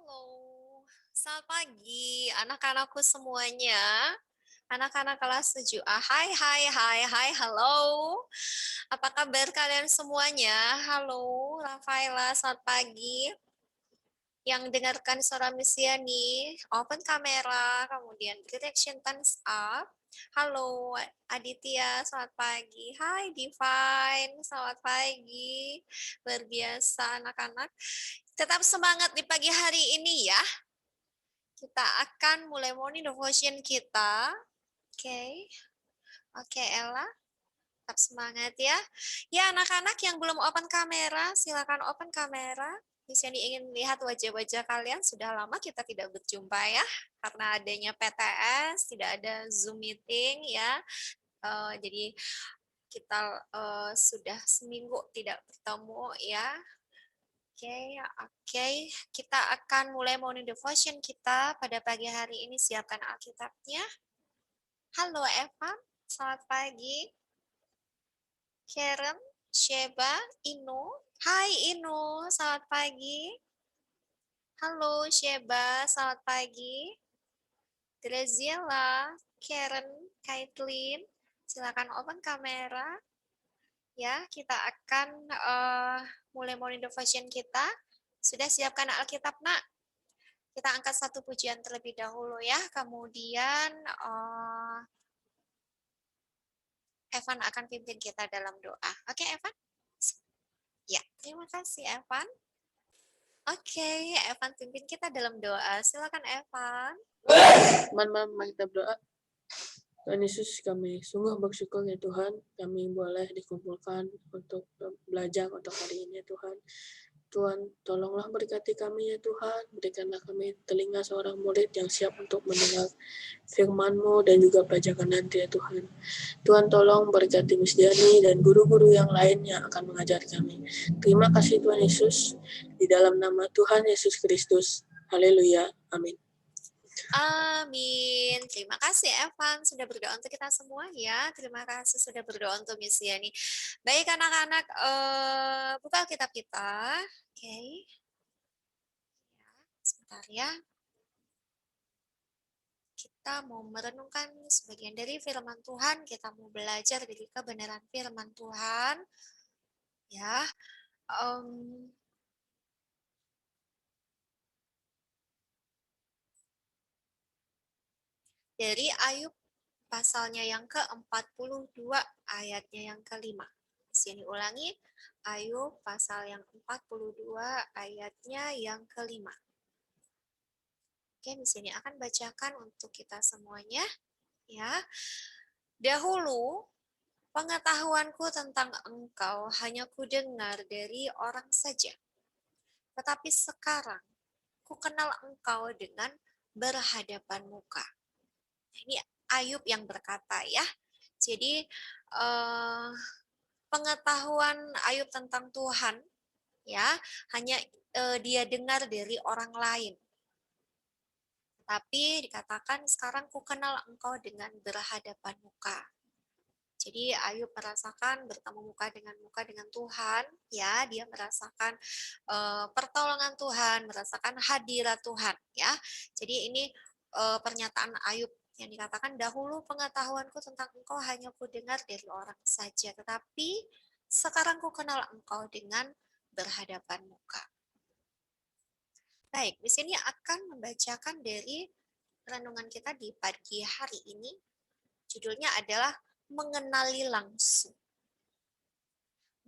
Halo, selamat pagi anak-anakku semuanya. Anak-anak kelas 7A. Hai, hai, hai, hai, halo. Apa kabar kalian semuanya? Halo, Rafaela, selamat pagi. Yang dengarkan suara Missiani, open kamera, kemudian direction thumbs up. Halo, Aditya, selamat pagi. Hai, Divine, selamat pagi. Luar biasa, anak-anak. Tetap semangat di pagi hari ini ya. Kita akan mulai morning devotion kita. Oke. Oke, Ella. Tetap semangat ya. Ya, anak-anak yang belum open kamera, silakan open kamera. Di sini ingin melihat wajah-wajah kalian. Sudah lama kita tidak berjumpa ya. Karena adanya PTS, tidak ada Zoom meeting ya. Jadi kita sudah seminggu tidak bertemu ya. Oke. Kita akan mulai morning devotion kita pada pagi hari ini. Siapkan Alkitabnya. Halo Eva, selamat pagi. Karen, Sheba, Inu. Hai Inu, selamat pagi. Halo Sheba, selamat pagi. Graziella, Karen, Kaitlin, silakan open kamera. Ya, kita akan mulai morning devotion kita. Sudah siapkan Alkitab, Nak? Kita angkat satu pujian terlebih dahulu ya, kemudian Evan akan pimpin kita dalam doa. Oke, Evan? Ya, terima kasih, Evan. Oke, Evan pimpin kita dalam doa. Silakan, Evan. Teman-teman, kita berdoa. Tuhan Yesus, kami sungguh bersyukur ya Tuhan, kami boleh dikumpulkan untuk belajar untuk hari ini ya Tuhan. Tuhan, tolonglah berkati kami ya Tuhan, berikanlah kami telinga seorang murid yang siap untuk mendengar firman-Mu dan juga pelajaran nanti ya Tuhan. Tuhan tolong berkati Miss Diani dan guru-guru yang lain yang akan mengajar kami. Terima kasih Tuhan Yesus, di dalam nama Tuhan Yesus Kristus. Haleluya. Amin. Amin. Terima kasih Evan sudah berdoa untuk kita semua ya. Terima kasih sudah berdoa untuk Miss Yani. Baik anak-anak, buka kitab kita. Oke. Ya, sebentar ya. Kita mau merenungkan sebagian dari firman Tuhan. Kita mau belajar dari kebenaran firman Tuhan. Ya. Dari Ayub pasalnya yang ke-42 ayatnya yang ke-5. Di sini ulangi, Ayub pasal yang 42 ayatnya yang ke-5. Oke, di sini akan bacakan untuk kita semuanya ya. Dahulu pengetahuanku tentang engkau hanya kudengar dari orang saja. Tetapi sekarang ku kenal engkau dengan berhadapan muka. Ini Ayub yang berkata ya. Jadi pengetahuan Ayub tentang Tuhan ya hanya dia dengar dari orang lain. Tapi dikatakan sekarang ku kenal engkau dengan berhadapan muka. Jadi Ayub merasakan bertemu muka dengan Tuhan, ya dia merasakan pertolongan Tuhan, merasakan hadirat Tuhan, ya. Jadi ini pernyataan Ayub yang dikatakan dahulu pengetahuanku tentang engkau hanya ku dengar dari orang saja, tetapi sekarang ku kenal engkau dengan berhadapan muka. Baik, di sini akan membacakan dari renungan kita di pagi hari ini. Judulnya adalah mengenali langsung.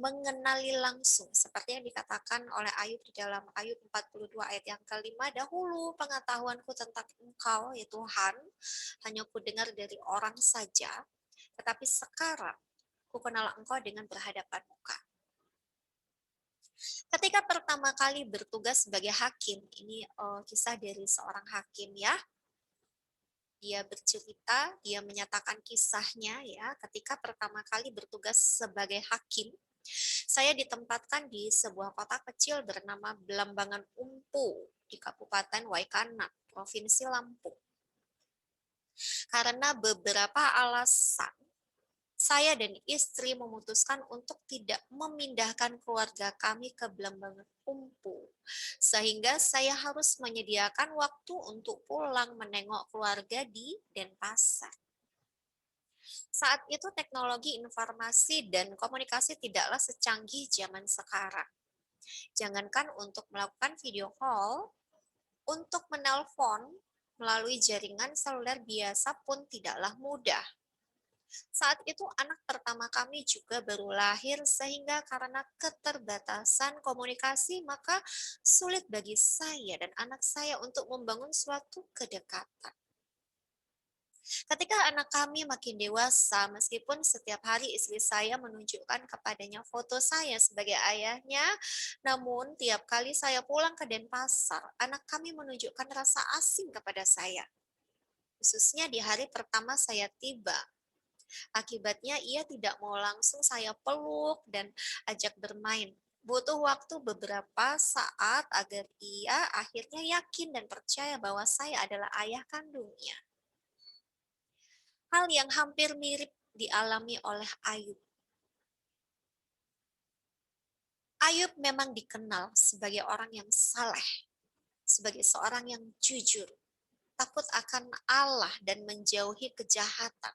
Mengenali langsung, seperti yang dikatakan oleh Ayub di dalam Ayub 42 ayat yang ke-5, dahulu pengetahuanku tentang engkau, ya Tuhan, hanya ku dengar dari orang saja, tetapi sekarang ku kenal engkau dengan berhadapan muka. Ketika pertama kali bertugas sebagai hakim, ini kisah dari seorang hakim ya, dia bercerita, dia menyatakan kisahnya ya, ketika pertama kali bertugas sebagai hakim, saya ditempatkan di sebuah kota kecil bernama Belambangan Umpu di Kabupaten Waikana, Provinsi Lampung. Karena beberapa alasan, saya dan istri memutuskan untuk tidak memindahkan keluarga kami ke Belambangan Umpu sehingga saya harus menyediakan waktu untuk pulang menengok keluarga di Denpasar. Saat itu teknologi informasi dan komunikasi tidaklah secanggih zaman sekarang. Jangankan untuk melakukan video call, untuk menelpon melalui jaringan seluler biasa pun tidaklah mudah. Saat itu anak pertama kami juga baru lahir sehingga karena keterbatasan komunikasi maka sulit bagi saya dan anak saya untuk membangun suatu kedekatan. Ketika anak kami makin dewasa, meskipun setiap hari istri saya menunjukkan kepadanya foto saya sebagai ayahnya, namun tiap kali saya pulang ke Denpasar, anak kami menunjukkan rasa asing kepada saya. Khususnya di hari pertama saya tiba. Akibatnya ia tidak mau langsung saya peluk dan ajak bermain. Butuh waktu beberapa saat agar ia akhirnya yakin dan percaya bahwa saya adalah ayah kandungnya. Hal yang hampir mirip dialami oleh Ayub. Ayub memang dikenal sebagai orang yang saleh, sebagai seorang yang jujur, takut akan Allah dan menjauhi kejahatan.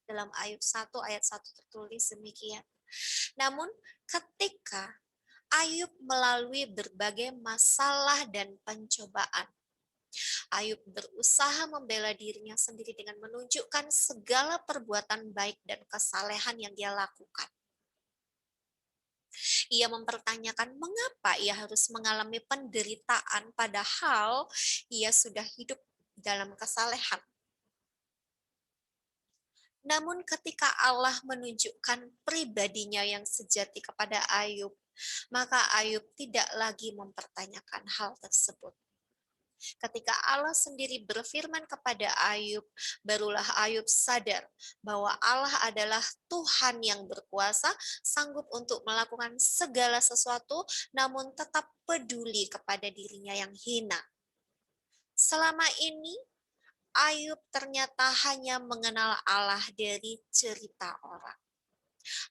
Dalam Ayub 1 ayat 1 tertulis demikian. Namun ketika Ayub melalui berbagai masalah dan pencobaan, Ayub berusaha membela dirinya sendiri dengan menunjukkan segala perbuatan baik dan kesalehan yang dia lakukan. Ia mempertanyakan mengapa ia harus mengalami penderitaan padahal ia sudah hidup dalam kesalehan. Namun ketika Allah menunjukkan pribadinya yang sejati kepada Ayub, maka Ayub tidak lagi mempertanyakan hal tersebut. Ketika Allah sendiri berfirman kepada Ayub, barulah Ayub sadar bahwa Allah adalah Tuhan yang berkuasa, sanggup untuk melakukan segala sesuatu, namun tetap peduli kepada dirinya yang hina. Selama ini, Ayub ternyata hanya mengenal Allah dari cerita orang.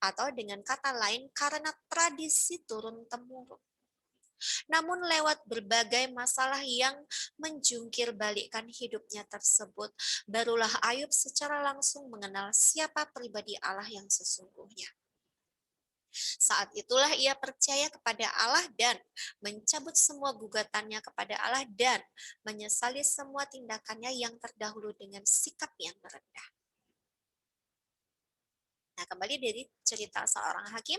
Atau dengan kata lain, karena tradisi turun-temurun. Namun lewat berbagai masalah yang menjungkir balikkan hidupnya tersebut, barulah Ayub secara langsung mengenal siapa pribadi Allah yang sesungguhnya. Saat itulah ia percaya kepada Allah dan mencabut semua gugatannya kepada Allah dan menyesali semua tindakannya yang terdahulu dengan sikap yang merendah. Nah, kembali dari cerita seorang hakim,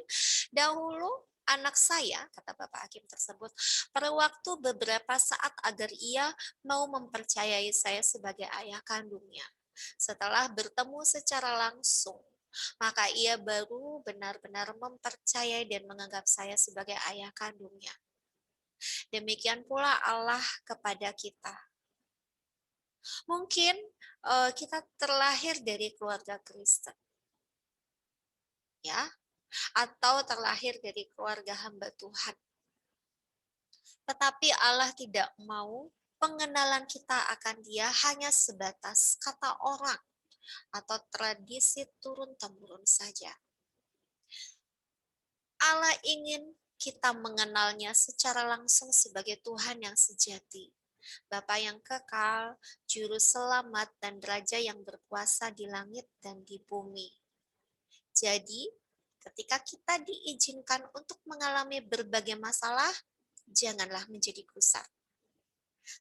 dahulu anak saya, kata Bapak Hakim tersebut, perlu waktu beberapa saat agar ia mau mempercayai saya sebagai ayah kandungnya. Setelah bertemu secara langsung, maka ia baru benar-benar mempercayai dan menganggap saya sebagai ayah kandungnya. Demikian pula Allah kepada kita. Mungkin kita terlahir dari keluarga Kristen, ya, atau terlahir dari keluarga hamba Tuhan. Tetapi Allah tidak mau pengenalan kita akan Dia hanya sebatas kata orang atau tradisi turun-temurun saja. Allah ingin kita mengenalnya secara langsung sebagai Tuhan yang sejati, Bapa yang kekal, Juru Selamat, dan Raja yang berkuasa di langit dan di bumi. Jadi, ketika kita diizinkan untuk mengalami berbagai masalah, janganlah menjadi gusar.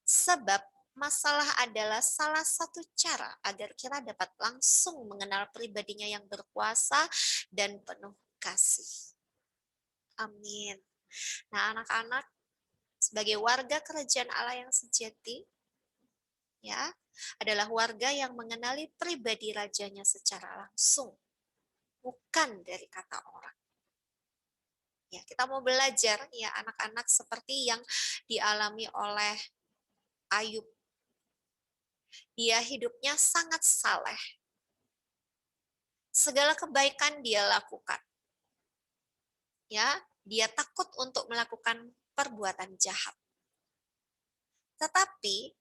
Sebab masalah adalah salah satu cara agar kita dapat langsung mengenal pribadinya yang berkuasa dan penuh kasih. Amin. Nah, anak-anak, sebagai warga kerajaan Allah yang sejati, ya, adalah warga yang mengenali pribadi rajanya secara langsung, bukan dari kata orang. Ya, kita mau belajar ya anak-anak seperti yang dialami oleh Ayub. Dia hidupnya sangat saleh. Segala kebaikan dia lakukan. Ya, dia takut untuk melakukan perbuatan jahat. Tetapi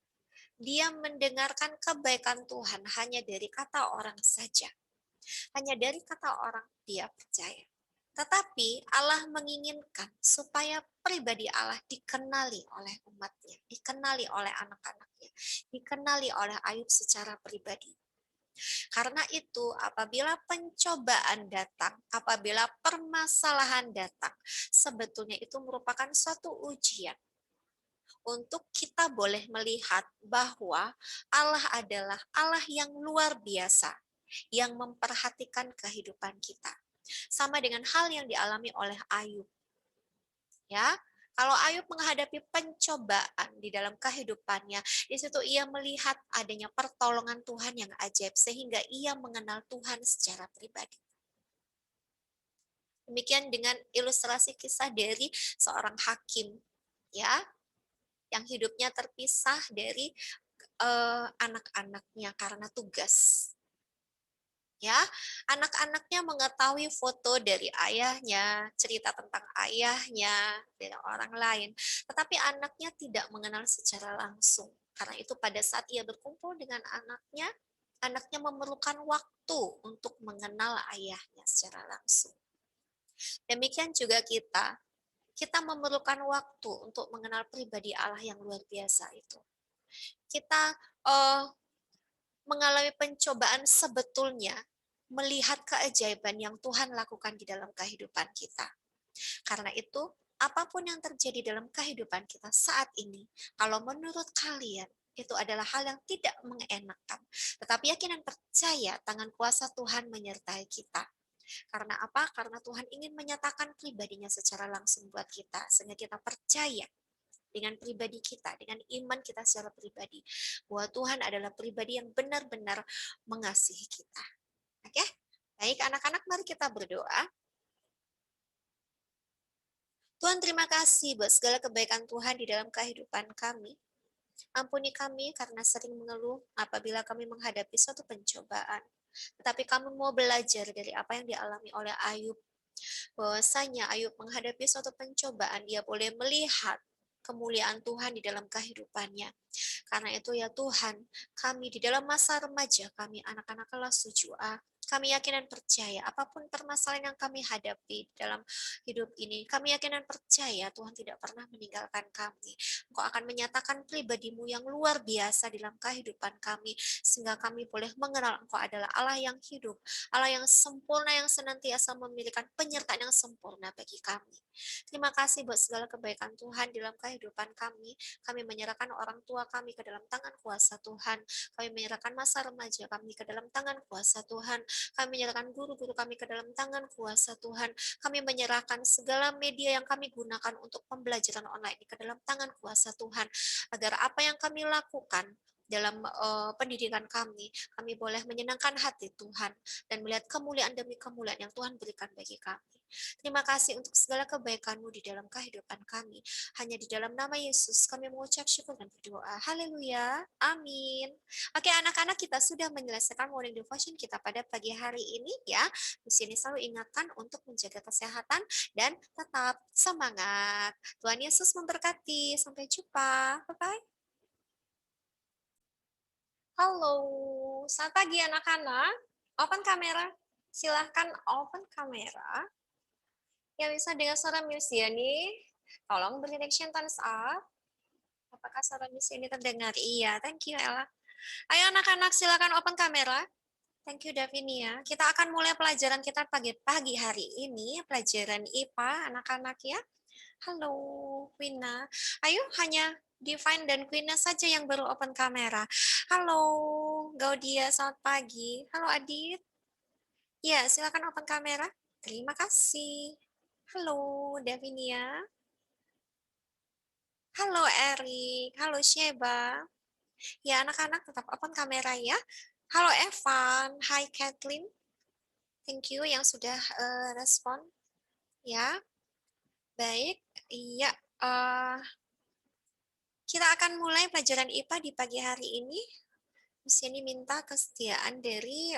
dia mendengarkan kebaikan Tuhan hanya dari kata orang saja. Hanya dari kata orang dia percaya. Tetapi Allah menginginkan supaya pribadi Allah dikenali oleh umatnya, dikenali oleh anak-anaknya, dikenali oleh Ayub secara pribadi. Karena itu, apabila pencobaan datang, apabila permasalahan datang, sebetulnya itu merupakan suatu ujian untuk kita boleh melihat bahwa Allah adalah Allah yang luar biasa, yang memperhatikan kehidupan kita. Sama dengan hal yang dialami oleh Ayub. Ya, kalau Ayub menghadapi pencobaan di dalam kehidupannya, di situ ia melihat adanya pertolongan Tuhan yang ajaib sehingga ia mengenal Tuhan secara pribadi. Demikian dengan ilustrasi kisah dari seorang hakim, ya, yang hidupnya terpisah dari anak-anaknya karena tugas. Ya, anak-anaknya mengetahui foto dari ayahnya, cerita tentang ayahnya dari orang lain, tetapi anaknya tidak mengenal secara langsung. Karena itu pada saat ia berkumpul dengan anaknya memerlukan waktu untuk mengenal ayahnya secara langsung. Demikian juga kita memerlukan waktu untuk mengenal pribadi Allah yang luar biasa itu. Kita mengalami pencobaan sebetulnya melihat keajaiban yang Tuhan lakukan di dalam kehidupan kita. Karena itu, apapun yang terjadi dalam kehidupan kita saat ini, kalau menurut kalian itu adalah hal yang tidak mengenakan. Tetapi yakin dan percaya tangan kuasa Tuhan menyertai kita. Karena apa? Karena Tuhan ingin menyatakan pribadinya secara langsung buat kita. Sehingga kita percaya dengan pribadi kita, dengan iman kita secara pribadi, bahwa Tuhan adalah pribadi yang benar-benar mengasihi kita. Oke? Baik anak-anak, mari kita berdoa. Tuhan, terima kasih buat segala kebaikan Tuhan di dalam kehidupan kami. Ampuni kami karena sering mengeluh apabila kami menghadapi suatu pencobaan. Tetapi kami mau belajar dari apa yang dialami oleh Ayub. Bahwasanya Ayub menghadapi suatu pencobaan, dia boleh melihat kemuliaan Tuhan di dalam kehidupannya. Karena itu ya Tuhan, kami di dalam masa remaja, kami anak-anak kelas 7A, kami yakin dan percaya apapun permasalahan yang kami hadapi dalam hidup ini, kami yakin dan percaya Tuhan tidak pernah meninggalkan kami. Engkau akan menyatakan pribadimu yang luar biasa dalam kehidupan kami, sehingga kami boleh mengenal Engkau adalah Allah yang hidup, Allah yang sempurna, yang senantiasa memiliki penyertaan yang sempurna bagi kami. Terima kasih buat segala kebaikan Tuhan dalam kehidupan kami. Kami menyerahkan orang tua kami ke dalam tangan kuasa Tuhan. Kami menyerahkan masa remaja kami ke dalam tangan kuasa Tuhan. Kami menyerahkan guru-guru kami ke dalam tangan kuasa Tuhan. Kami menyerahkan segala media yang kami gunakan untuk pembelajaran online ke dalam tangan kuasa Tuhan. Agar apa yang kami lakukan dalam pendidikan kami boleh menyenangkan hati Tuhan dan melihat kemuliaan demi kemuliaan yang Tuhan berikan bagi kami. Terima kasih untuk segala kebaikan-Mu di dalam kehidupan kami. Hanya di dalam nama Yesus kami mengucap syukur dan berdoa. Haleluya. Amin. Oke anak-anak, kita sudah menyelesaikan morning devotion kita pada pagi hari ini ya. Di sini selalu ingatkan untuk menjaga kesehatan dan tetap semangat. Tuhan Yesus memberkati. Sampai jumpa. Bye-bye. Halo, selamat pagi anak-anak. Open kamera. Silahkan open kamera. Yang bisa dengar suara Miss Yani, tolong beri reaction thumbs up. Apakah suara Miss Yani terdengar? Iya, thank you Ella. Ayo anak-anak, silakan open kamera. Thank you Davinia. Kita akan mulai pelajaran kita pagi hari ini, pelajaran IPA anak-anak ya. Halo Quina. Ayo hanya Divine dan Quina saja yang baru open kamera. Halo Gaudia, selamat pagi. Halo Adit. Ya, silakan open kamera. Terima kasih. Halo Davinia. Halo Erik. Halo Sheba. Ya, anak-anak tetap open kamera ya. Halo Evan. Hai Kathleen. Thank you yang sudah respon. Ya, baik. Iya, kita akan mulai pelajaran IPA di pagi hari ini. Di sini minta kesetiaan dari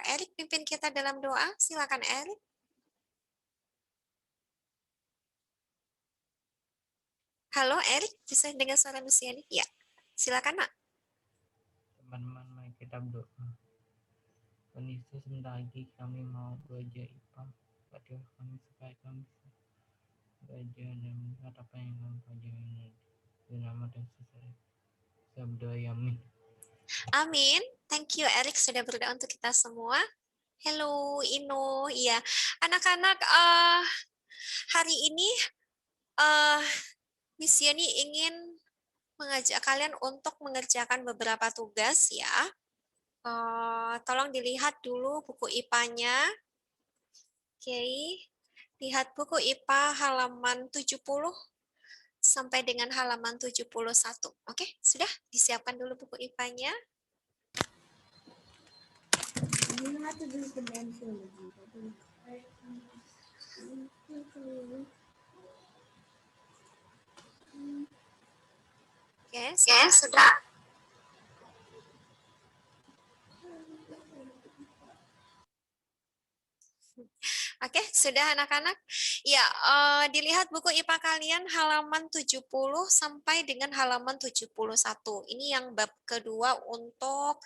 Erik pimpin kita dalam doa. Silakan Erik. Halo Erik, bisa dengar suara Miss Yani? Ya, silakan Nak. Teman-teman, mari kita berdoa. Tuhan Yesus, sebentar lagi kami mau belajar IPA. berkati kami supaya kami bisa belajar dan melihat apa yang kami pelajari dalam nama dan sesuai sabda Yamin. Amin. Thank you Erik sudah berdoa untuk kita semua. Hello Ino, iya. Anak-anak hari ini Miss Yani ingin mengajak kalian untuk mengerjakan beberapa tugas ya. Tolong dilihat dulu buku IPA-nya. Oke. Lihat buku IPA halaman 70 sampai dengan halaman 71. Oke, sudah disiapkan dulu buku IPA-nya. Oke, sudah. Oke, sudah anak-anak? Ya, dilihat buku IPA kalian halaman 70 sampai dengan halaman 71. Ini yang bab kedua untuk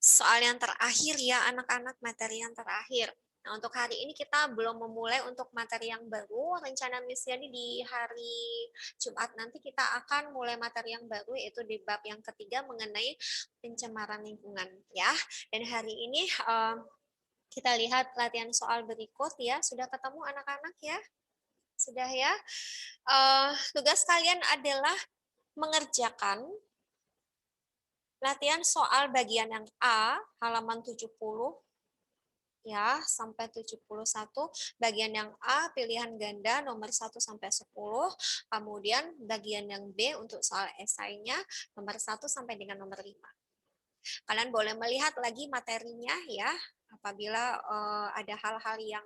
soal yang terakhir ya, anak-anak, materi yang terakhir. Nah, untuk hari ini kita belum memulai untuk materi yang baru. Rencana Miss Yani di hari Jumat nanti kita akan mulai materi yang baru, yaitu di bab yang ketiga mengenai pencemaran lingkungan ya. Dan hari ini kita lihat latihan soal berikut ya. Sudah ketemu anak-anak ya? Sudah ya? Tugas kalian adalah mengerjakan latihan soal bagian yang A, halaman 70 ya, sampai 71. Bagian yang A, pilihan ganda nomor 1 sampai 10. Kemudian bagian yang B untuk soal esainya nomor 1 sampai dengan nomor 5. Kalian boleh melihat lagi materinya ya, apabila ada hal-hal yang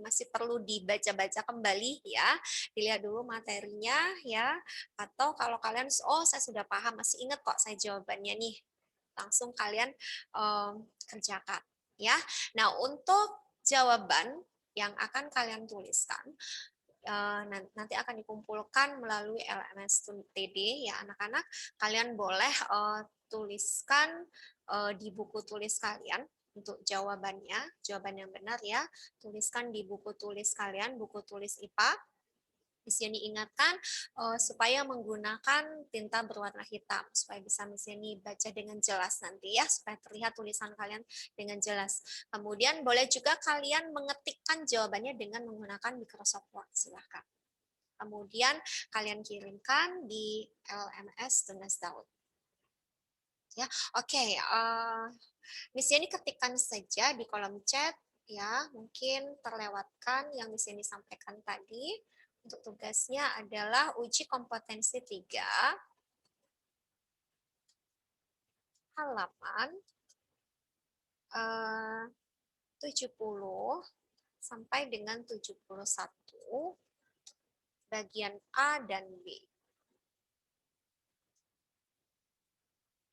masih perlu dibaca-baca kembali ya, dilihat dulu materinya ya, atau kalau kalian saya sudah paham, masih ingat kok saya jawabannya nih, langsung kalian kerjakan ya. Nah, untuk jawaban yang akan kalian tuliskan nanti akan dikumpulkan melalui LMS TD ya anak-anak. Kalian boleh tuliskan di buku tulis kalian untuk jawabannya, jawaban yang benar ya. Tuliskan di buku tulis kalian, buku tulis IPA. Di sini ingatkan supaya menggunakan tinta berwarna hitam supaya bisa Miss Yani baca dengan jelas nanti ya, supaya terlihat tulisan kalian dengan jelas. Kemudian boleh juga kalian mengetikkan jawabannya dengan menggunakan Microsoft Word, silahkan. Kemudian kalian kirimkan di LMS Tunas Daud. Ya, oke. Miss Yani ketikkan saja di kolom chat ya, mungkin terlewatkan yang Miss Yani sampaikan tadi. Untuk tugasnya adalah uji kompetensi 3 halaman 70 sampai dengan 71 bagian A dan B.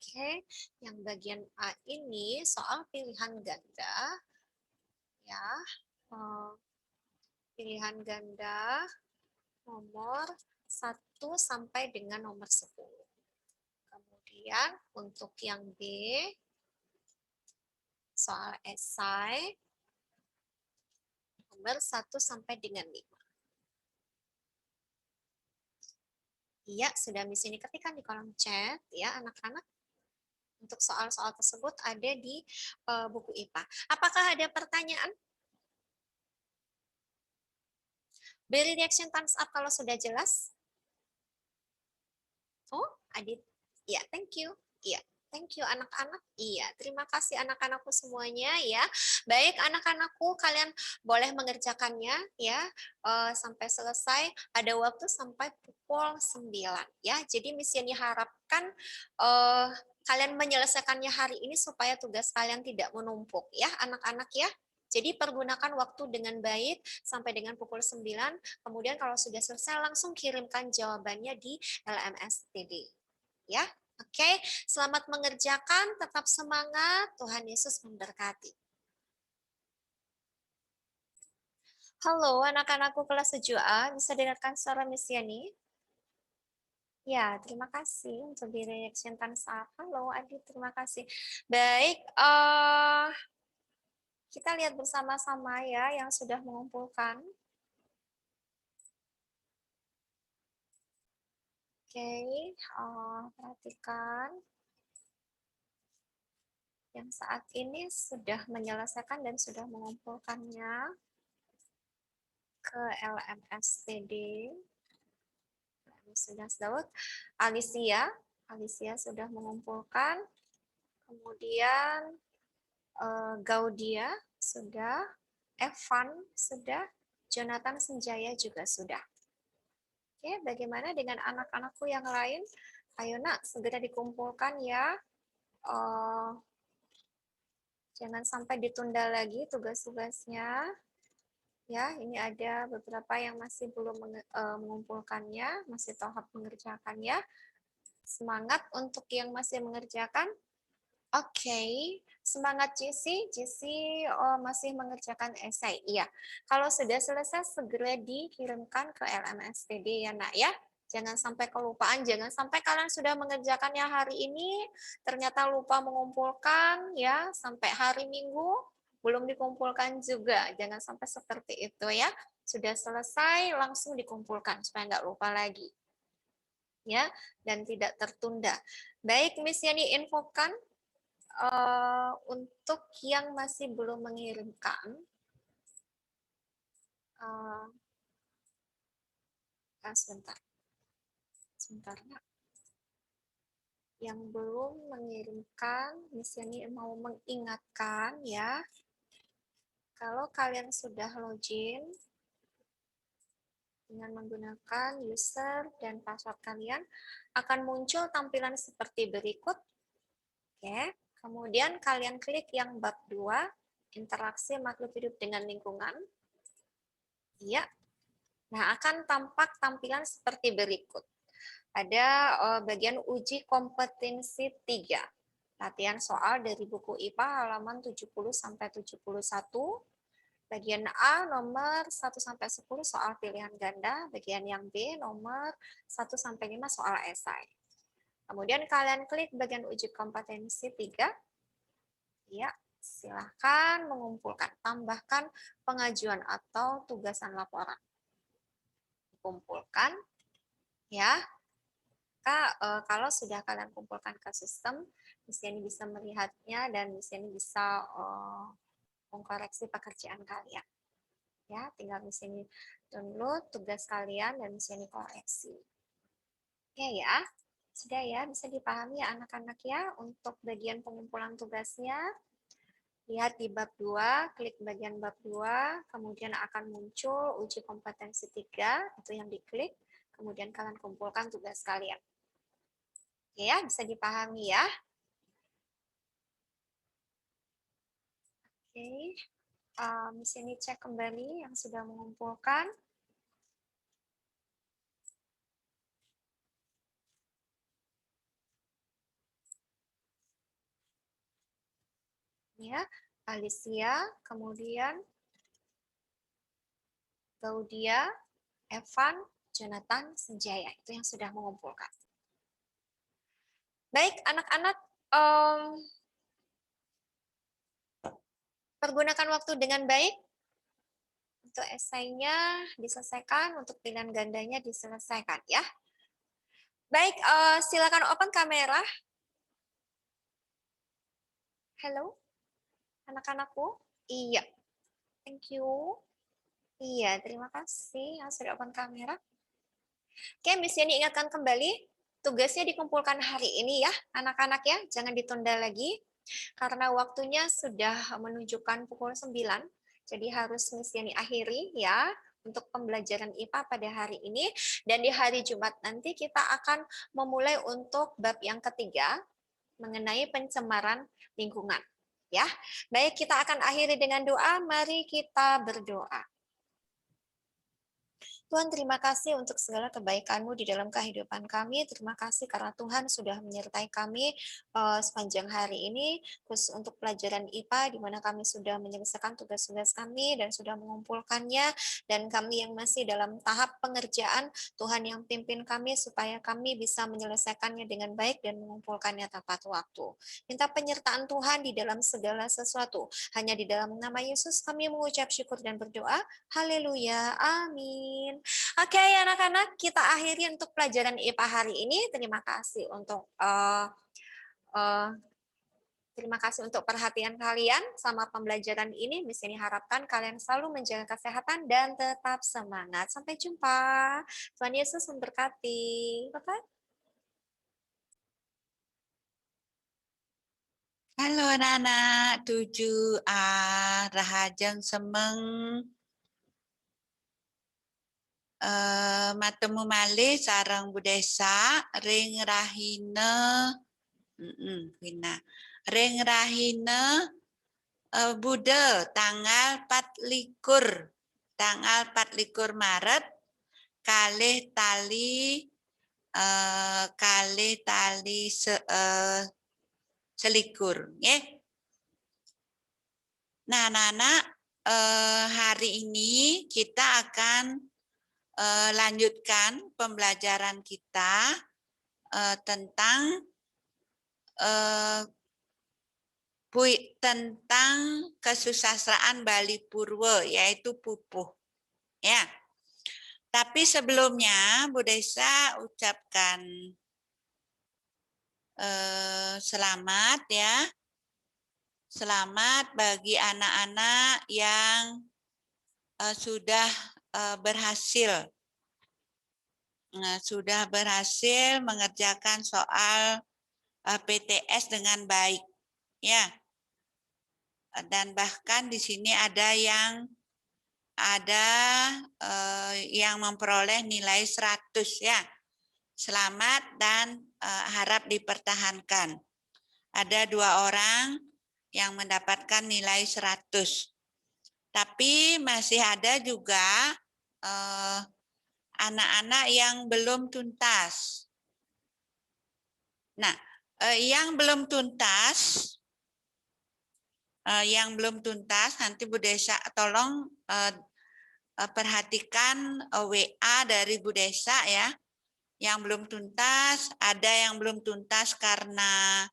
Oke, yang bagian A ini soal pilihan ganda ya. Pilihan ganda nomor 1 sampai dengan nomor 10. Kemudian untuk yang B, soal esai nomor 1 sampai dengan 5. Iya, sudah Miss ini ketikkan di kolom chat ya anak-anak. Untuk soal-soal tersebut ada di buku IPA. Apakah ada pertanyaan? Beri reaction thumbs up kalau sudah jelas. Oh, Adit. Iya, thank you. Iya, thank you anak-anak. Iya, terima kasih anak-anakku semuanya ya. Baik anak-anakku, kalian boleh mengerjakannya ya sampai selesai. Ada waktu sampai pukul 9 ya. Jadi Miss Yani harapkan kalian menyelesaikannya hari ini supaya tugas kalian tidak menumpuk ya anak-anak ya. Jadi pergunakan waktu dengan baik sampai dengan pukul 9. Kemudian kalau sudah selesai langsung kirimkan jawabannya di LMS TD. Ya, oke. Selamat mengerjakan, tetap semangat. Tuhan Yesus memberkati. Halo anak-anakku kelas 7A, bisa dengarkan suara Miss Yani? Ya, terima kasih untuk di reaction thumbs up. Halo Adi, terima kasih. Baik, Kita lihat bersama-sama ya yang sudah mengumpulkan. Oke, perhatikan. Yang saat ini sudah menyelesaikan dan sudah mengumpulkannya ke LMSTD. Sudah Daud. Alicia sudah mengumpulkan. Kemudian Gaudia sudah, Evan sudah, Jonathan Senjaya juga sudah. Oke, bagaimana dengan anak-anakku yang lain? Ayo nak, segera dikumpulkan ya. Jangan sampai ditunda lagi tugas-tugasnya. Ya, ini ada beberapa yang masih belum mengumpulkannya, masih tahap mengerjakannya. Semangat untuk yang masih mengerjakan. Oke, semangat Jesse masih mengerjakan esai. Iya, kalau sudah selesai segera dikirimkan ke LMSTD ya nak ya. Jangan sampai kelupaan, jangan sampai kalian sudah mengerjakannya hari ini, ternyata lupa mengumpulkan ya, sampai hari Minggu belum dikumpulkan juga. Jangan sampai seperti itu ya. Sudah selesai langsung dikumpulkan supaya nggak lupa lagi. Ya, dan tidak tertunda. Baik, Miss Yani infokan untuk yang masih belum mengirimkan, sebentar ya. Yang belum mengirimkan, Miss Yani mau mengingatkan ya, kalau kalian sudah login dengan menggunakan user dan password kalian, akan muncul tampilan seperti berikut. Oke, kemudian kalian klik yang bab 2, interaksi makhluk hidup dengan lingkungan. Iya. Nah, akan tampak tampilan seperti berikut. Ada bagian uji kompetensi 3. Latihan soal dari buku IPA halaman 70 sampai 71. Bagian A nomor 1 sampai 10 soal pilihan ganda, bagian yang B nomor 1 sampai 5 soal esai. Kemudian kalian klik bagian uji kompetensi 3. Ya, silahkan mengumpulkan, tambahkan pengajuan atau tugasan laporan. Kumpulkan ya. Kalau sudah kalian kumpulkan ke sistem, di sini bisa melihatnya dan di sini bisa mengkoreksi pekerjaan kalian. Ya, tinggal di sini download tugas kalian dan di sini koreksi. Oke ya, sudah ya, bisa dipahami ya anak-anak ya untuk bagian pengumpulan tugasnya. Lihat di bab 2, klik bagian bab 2, kemudian akan muncul uji kompetensi 3, itu yang diklik, kemudian kalian kumpulkan tugas kalian. Ya, bisa dipahami ya. Oke, di sini cek kembali yang sudah mengumpulkan. Ya, Alicia, kemudian Gaudia, Evan, Jonathan, Senjaya, itu yang sudah mengumpulkan. Baik, anak-anak, pergunakan waktu dengan baik. Untuk esainya diselesaikan, untuk pilihan gandanya diselesaikan ya. Baik, silakan open kamera. Halo, anak-anakku. Iya, thank you. Iya, terima kasih yang sudah open kamera. Oke, Miss Yani ingatkan kembali, tugasnya dikumpulkan hari ini ya, anak-anak ya, jangan ditunda lagi. Karena waktunya sudah menunjukkan pukul 9, jadi harus Miss Yani akhiri ya untuk pembelajaran IPA pada hari ini. Dan di hari Jumat nanti kita akan memulai untuk bab yang ketiga mengenai pencemaran lingkungan. Ya, baik kita akan akhiri dengan doa. Mari kita berdoa. Tuhan, terima kasih untuk segala kebaikan-Mu di dalam kehidupan kami. Terima kasih karena Tuhan sudah menyertai kami sepanjang hari ini, khusus untuk pelajaran IPA, di mana kami sudah menyelesaikan tugas-tugas kami dan sudah mengumpulkannya, dan kami yang masih dalam tahap pengerjaan, Tuhan yang pimpin kami supaya kami bisa menyelesaikannya dengan baik dan mengumpulkannya tepat waktu. Minta penyertaan Tuhan di dalam segala sesuatu. Hanya di dalam nama Yesus kami mengucap syukur dan berdoa. Haleluya. Amin. Oke, anak-anak, kita akhiri untuk pelajaran IPA hari ini. Terima kasih untuk perhatian kalian sama pembelajaran ini. Di sini harapkan kalian selalu menjaga kesehatan dan tetap semangat. Sampai jumpa. Tuhan Yesus memberkati. Bye-bye. Halo anak-anak, 7A Rahajeng Semeng matemu malih sareng Budesa ring rahina ring rahina Bude tanggal 24 Maret kalih tali selikur, nggih. Nah, anak-anak, hari ini kita akan lanjutkan pembelajaran kita tentang kesusastraan Bali Purwo, yaitu pupuh. Ya. Tapi sebelumnya Bu Desa ucapkan selamat ya. Selamat bagi anak-anak yang sudah berhasil mengerjakan soal PTS dengan baik ya. Dan bahkan di sini ada yang memperoleh nilai 100 ya. Selamat dan harap dipertahankan. Ada 2 orang yang mendapatkan nilai 100. Tapi masih ada juga anak-anak yang belum tuntas. Nah, yang belum tuntas nanti Bu Desa tolong perhatikan WA dari Bu Desa ya. Yang belum tuntas, ada yang belum tuntas karena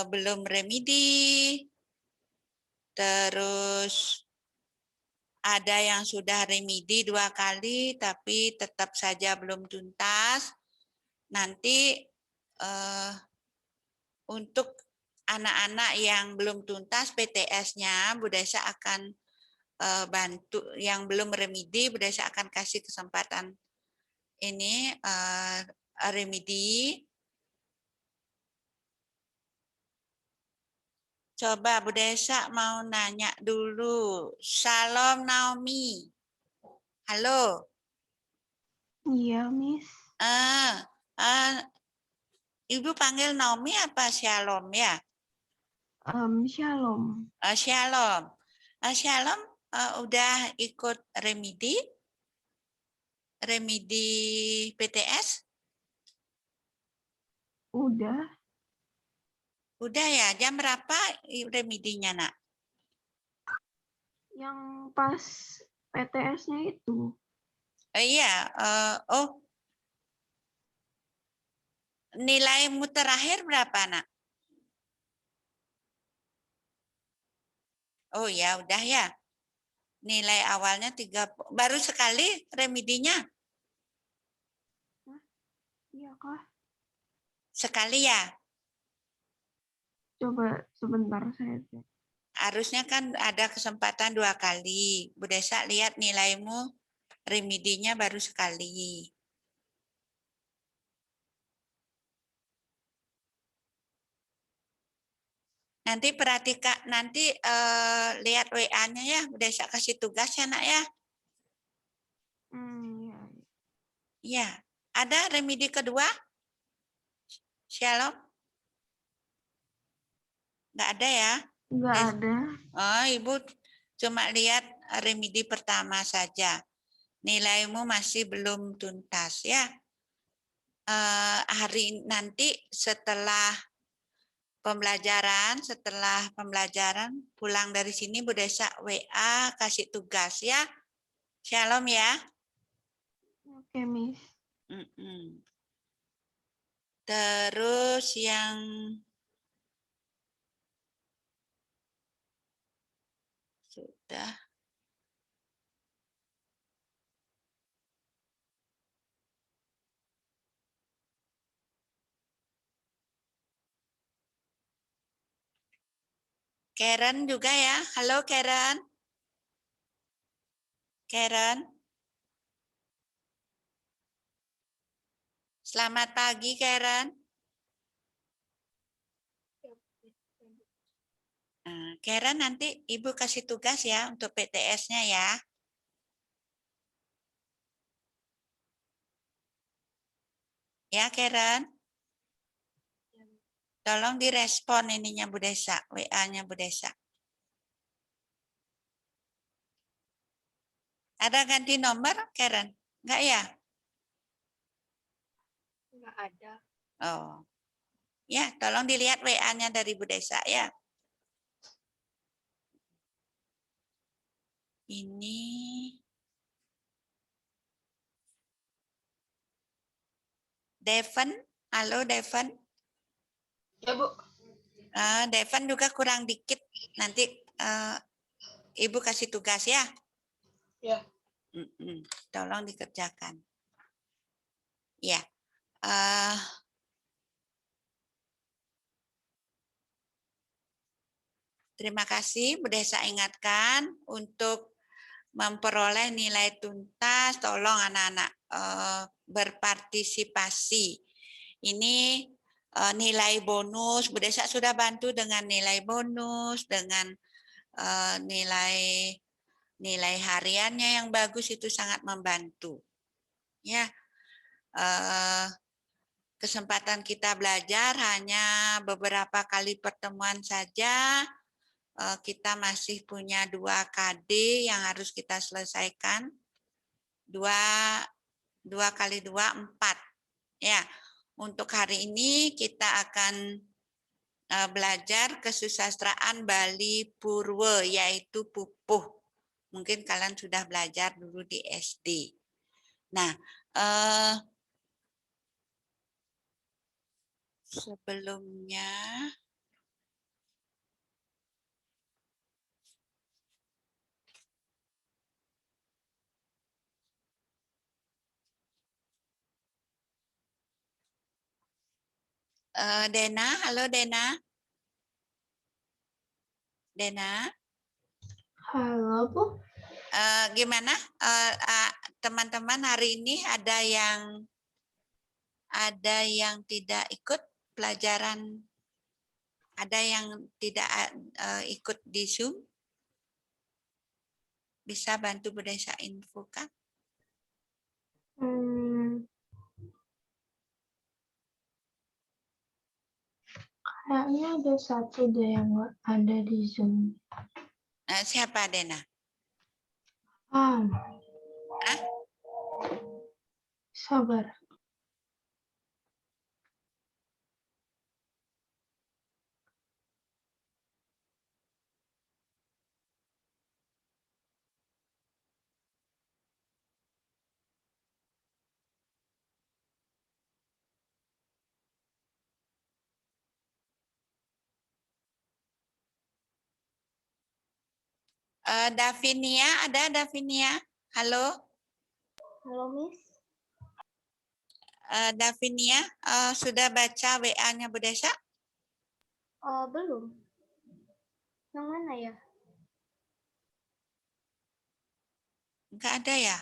belum remedi, terus ada yang sudah remedi 2 kali tapi tetap saja belum tuntas. Nanti untuk anak-anak yang belum tuntas PTS-nya, Bu Desa akan bantu. Yang belum remedi, Bu Desa akan kasih kesempatan ini remedi. Coba Bu Desa mau nanya dulu. Shalom Naomi. Halo. Iya, Miss. Ibu panggil Naomi apa Shalom ya? Shalom. Shalom. Shalom udah ikut remedi PTS? Udah. Udah ya. Jam berapa remedinya, Nak? Yang pas PTS-nya itu. Iya. Nilaimu terakhir berapa, Nak? Oh ya, udah ya. Nilai awalnya 30. Baru sekali remedinya? Iya, Kak. Sekali ya? Coba sebentar saya cek. Harusnya kan ada kesempatan 2 kali. Bu Desa lihat nilaimu remedinya baru sekali. Nanti perhatikan, nanti lihat WA-nya ya, Bu Desa kasih tugas ya, Nak ya. Iya. Iya. Ada remedi kedua? Shalom? Nggak ada ya? Nggak ada. Oh, Ibu cuma lihat remedi pertama saja. nilaimu masih belum tuntas ya. Hari nanti setelah pembelajaran pulang dari sini Bu Desa WA kasih tugas ya. Shalom ya. Oke, Miss. Terus yang sudah Karen juga ya. Halo Karen. Karen. Selamat pagi Karen. Karen nanti Ibu kasih tugas ya untuk PTS-nya ya. Ya Karen. Tolong direspon ininya Bu Desa, WA-nya Bu Desa. Ada ganti nomor Karen? Enggak ya? Enggak ada. Oh. Ya, tolong dilihat WA-nya dari Bu Desa ya. Ini Devon, halo Devon. Ya, Bu. Devon juga kurang dikit. Nanti Ibu kasih tugas ya. Ya. Tolong dikerjakan. Ya. Terima kasih Bu Desa ingatkan untuk memperoleh nilai tuntas, tolong anak-anak berpartisipasi. Ini nilai bonus, Bu Desa sudah bantu dengan nilai bonus, dengan nilai hariannya yang bagus itu sangat membantu. Ya, kesempatan kita belajar hanya beberapa kali pertemuan saja. Kita masih punya 2 KD yang harus kita selesaikan. 2 kali 2, 4. Ya, untuk hari ini kita akan belajar kesusastraan Bali Purwo, yaitu pupuh. Mungkin kalian sudah belajar dulu di SD. Nah, sebelumnya Dena, halo Dena. Dena. Halo, Bu. Gimana teman-teman hari ini ada yang tidak ikut pelajaran, ada yang tidak ikut di Zoom? Bisa bantu Bu Desa infokan? Kayaknya ada satu deh yang nggak ada di Zoom. Siapa Dena? Sabar. Davinia, ada Davinia? Halo? Halo, Miss. Davinia, sudah baca WA-nya Bu Desa? Belum. Yang mana ya? Enggak ada ya?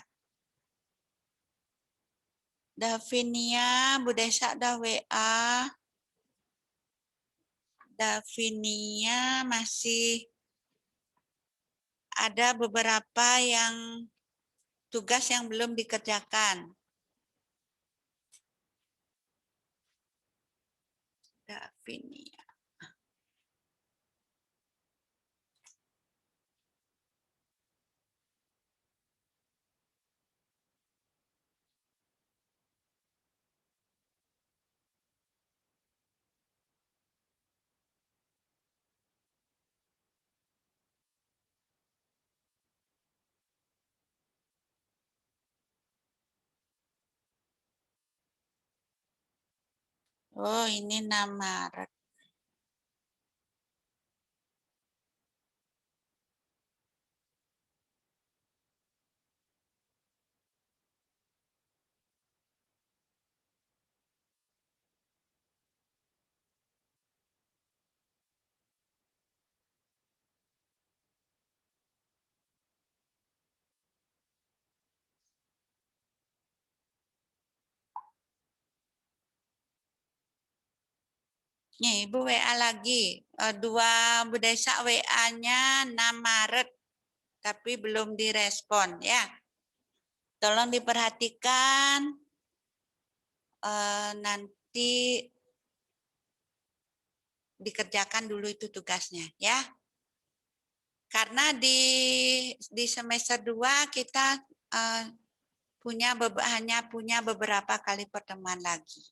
Davinia, Bu Desa ada WA. Davinia masih ada beberapa yang tugas yang belum dikerjakan. Davinia. Oh, ini 6 Maret. Nih, Ibu WA lagi. Dua Bu Desa WA-nya 6 Maret, tapi belum direspon ya. Tolong diperhatikan. Nanti dikerjakan dulu itu tugasnya ya. Karena di semester 2 kita hanya punya beberapa kali pertemuan lagi.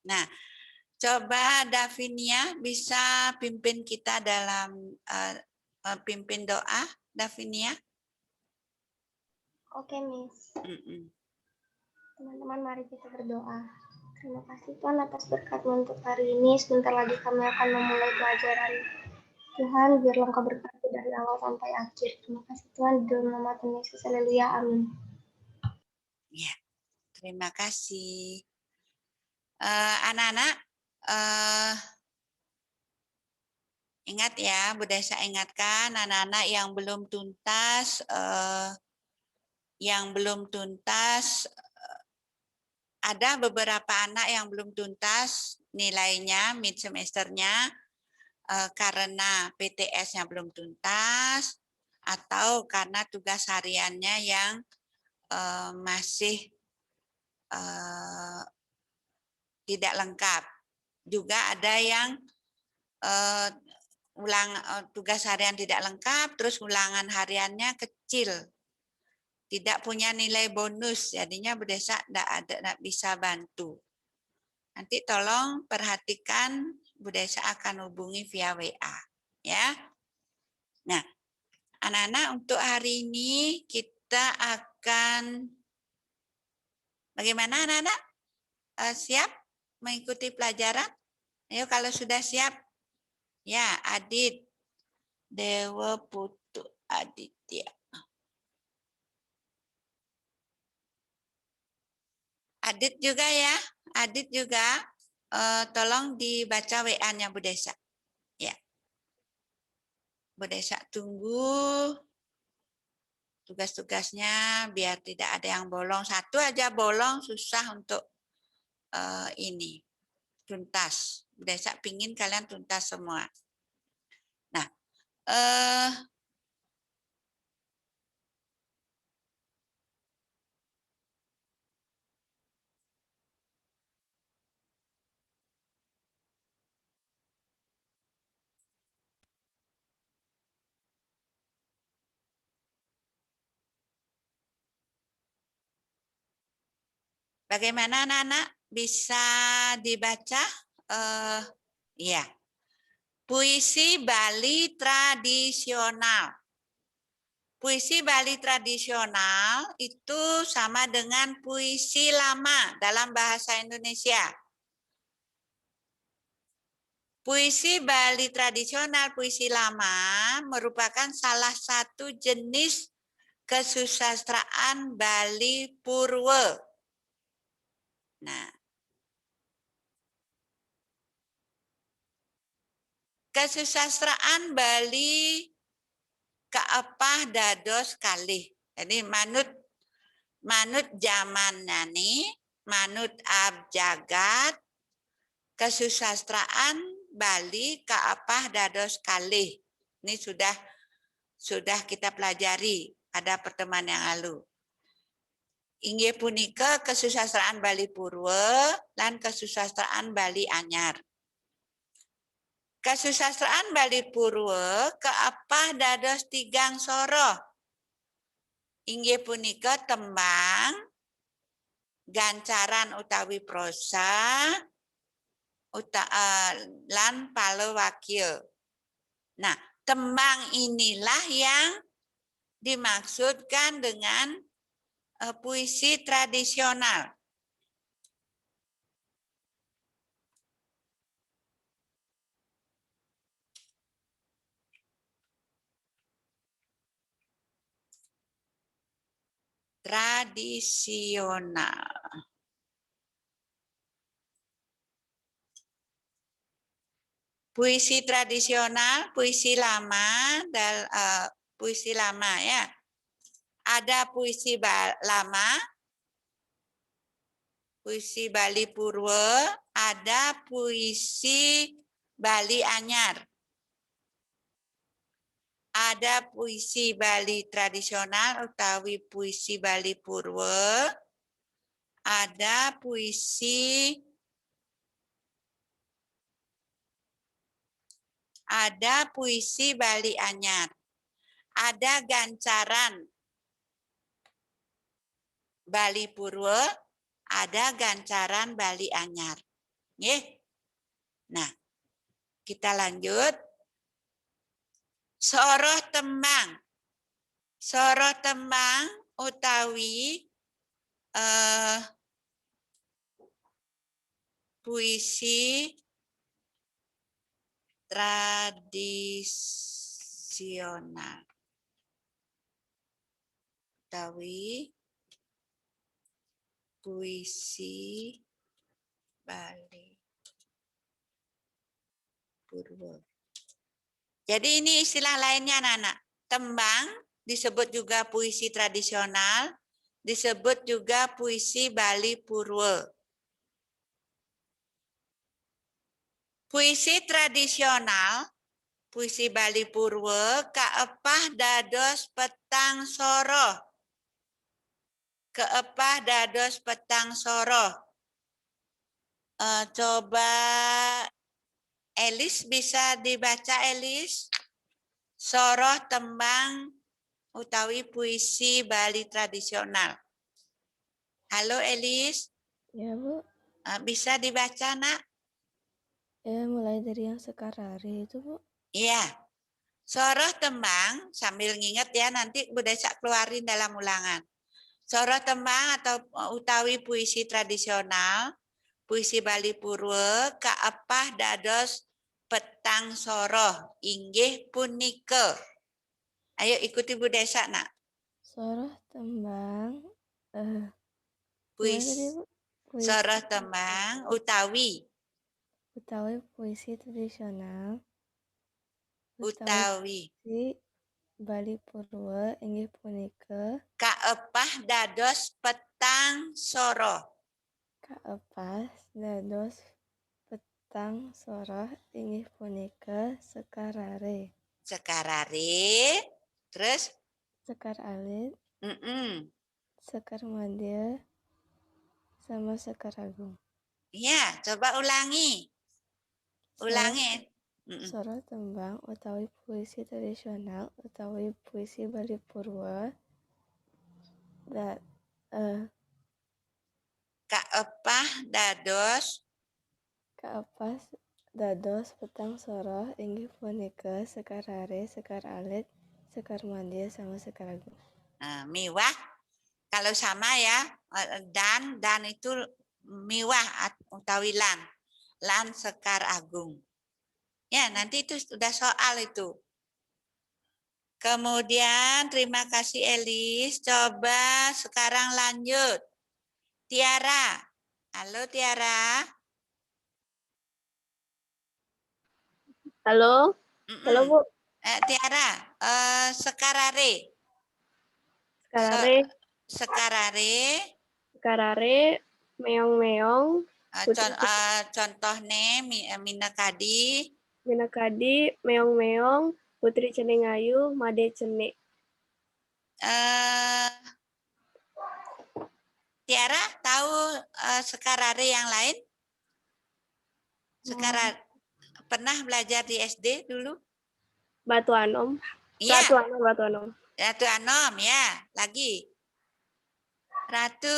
Nah, coba Davinia bisa pimpin kita dalam pimpin doa, Davinia. Oke, Miss. Teman-teman, mari kita berdoa. Terima kasih Tuhan atas berkat-Mu untuk hari ini. Sebentar lagi kami akan memulai pelajaran. Tuhan, biarlah Engkau berkati dari awal sampai akhir. Terima kasih Tuhan, di dalam nama Tuhan Yesus. Haleluya. Amin. Ya, terima kasih. Anak-anak, ingat ya, Bu Desa ingatkan anak-anak yang belum tuntas, ada beberapa anak yang belum tuntas nilainya mid semesternya karena PTS-nya belum tuntas atau karena tugas hariannya yang masih tidak lengkap. Juga ada yang tugas harian tidak lengkap, terus ulangan hariannya kecil, tidak punya nilai bonus, jadinya Bu Desa tidak bisa bantu. Nanti tolong perhatikan, Bu Desa akan hubungi via WA, ya. Nah, anak-anak untuk hari ini kita akan, bagaimana anak-anak? Siap mengikuti pelajaran? Ayo kalau sudah siap. Ya, Adit, Dewa Putu Aditya. Adit juga ya, Adit juga tolong dibaca WA-nya Bu Desa. Ya. Bu Desa tunggu tugas-tugasnya biar tidak ada yang bolong. Satu aja bolong susah untuk ini tuntas. Bu Desa pingin kalian tuntas semua. Nah, bagaimana anak-anak bisa dibaca? Ya, puisi Bali tradisional. Puisi Bali tradisional itu sama dengan puisi lama dalam bahasa Indonesia. Puisi Bali tradisional, puisi lama merupakan salah satu jenis kesusastraan Bali Purwa. Nah, kesusastraan Bali keepah dados kalih. Jadi manut zaman nani, manut abjagat, kesusastraan Bali keepah dados kalih. Ini sudah kita pelajari pada pertemuan yang lalu. Inggih punika kesusastraan Bali Purwa lan kesusastraan Bali Anyar. Kesusastraan Bali Purwa keepah dados tigang soro. Inggih punika tembang, gancaran utawi prosa, lan palawakya. Nah, tembang inilah yang dimaksudkan dengan puisi tradisional. tradisional. Puisi tradisional, puisi lama, puisi lama ya. Ada puisi lama, puisi Bali Purwo, ada puisi Bali Anyar. Ada puisi Bali tradisional utawi puisi Bali Purwo, ada puisi Bali Anyar. Ada gancaran Bali Purwo, ada gancaran Bali Anyar. Nggih. Nah, kita lanjut. Soroh tembang. Soroh tembang utawi puisi tradisional. Utawi puisi Bali Purwo. Jadi ini istilah lainnya anak-anak. Tembang disebut juga puisi tradisional, disebut juga puisi Bali Purwo. Puisi tradisional, puisi Bali Purwo, kaepah dados petang soroh. Keepah dados petang soroh. Coba Elis bisa dibaca, Elis? Soroh tembang utawi puisi Bali tradisional. Halo Elis, Ya, Bu. bisa dibaca nak? Ya, mulai dari yang sekarari itu, Bu. Iya. Soroh tembang, sambil nginget ya, nanti Bu Desa keluarin dalam ulangan. Soroh tembang atau utawi puisi tradisional, puisi Bali Purwo, kaepah dados petang soroh, inggih punika. Ayo ikuti Bu Desa nak. Soroh tembang. Gimana tadi, Puisi, Bu? Puisi soroh tembang utawi. utawi puisi tradisional. Utawi. Puisi Bali Purwo inggih punika Kaepah dados petang soroh. kaepas dados petang soroh inggih punika sekarare. Sekarare, terus? Sekar alit, sekar madya, sama sekar agung. Iya, coba ulangi. Ulangi. Soroh tembang utawi puisi tradisional utawi puisi Bali Purwo Kaepah dados kaepas dados petang soroh inggih punika sekarare, sekar alit, sekar madya, sama sekar agung. miwah. Kalau sama ya, dan itu miwah utawi lan sekar agung. Ya, nanti itu sudah soal itu. Kemudian terima kasih Elis. Coba sekarang lanjut. Tiara. Halo Tiara. Halo, halo Bu. Tiara, sekarare. Sekarare, meong-meong. Contohnya Minakadi. Minakadi, meong-meong, Putri Cenengayu, Made Cene. Tiara tahu sekarare yang lain? Sekarang pernah belajar di SD dulu? Batu Anom. Iya. Ratu Anom. Ratu Anom ya, lagi. Ratu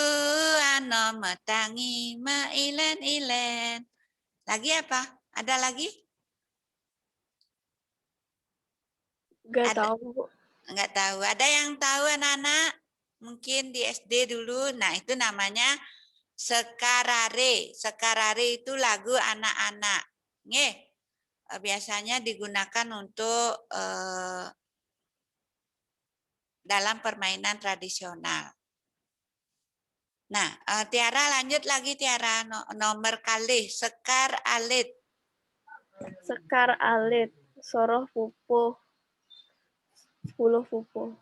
Anom metangi meilen-ilen. Lagi apa? Ada lagi? Enggak tahu, Bu. Enggak tahu. Ada yang tahu anak-anak? Mungkin di SD dulu. Nah, itu namanya sekarare. Sekarare itu lagu anak-anak. Nggih. Biasanya digunakan untuk dalam permainan tradisional. Nah, Tiara lanjut lagi Tiara, nomor kalih sekar alit. Sekar alit, soroh pupuh, 10 pupuh.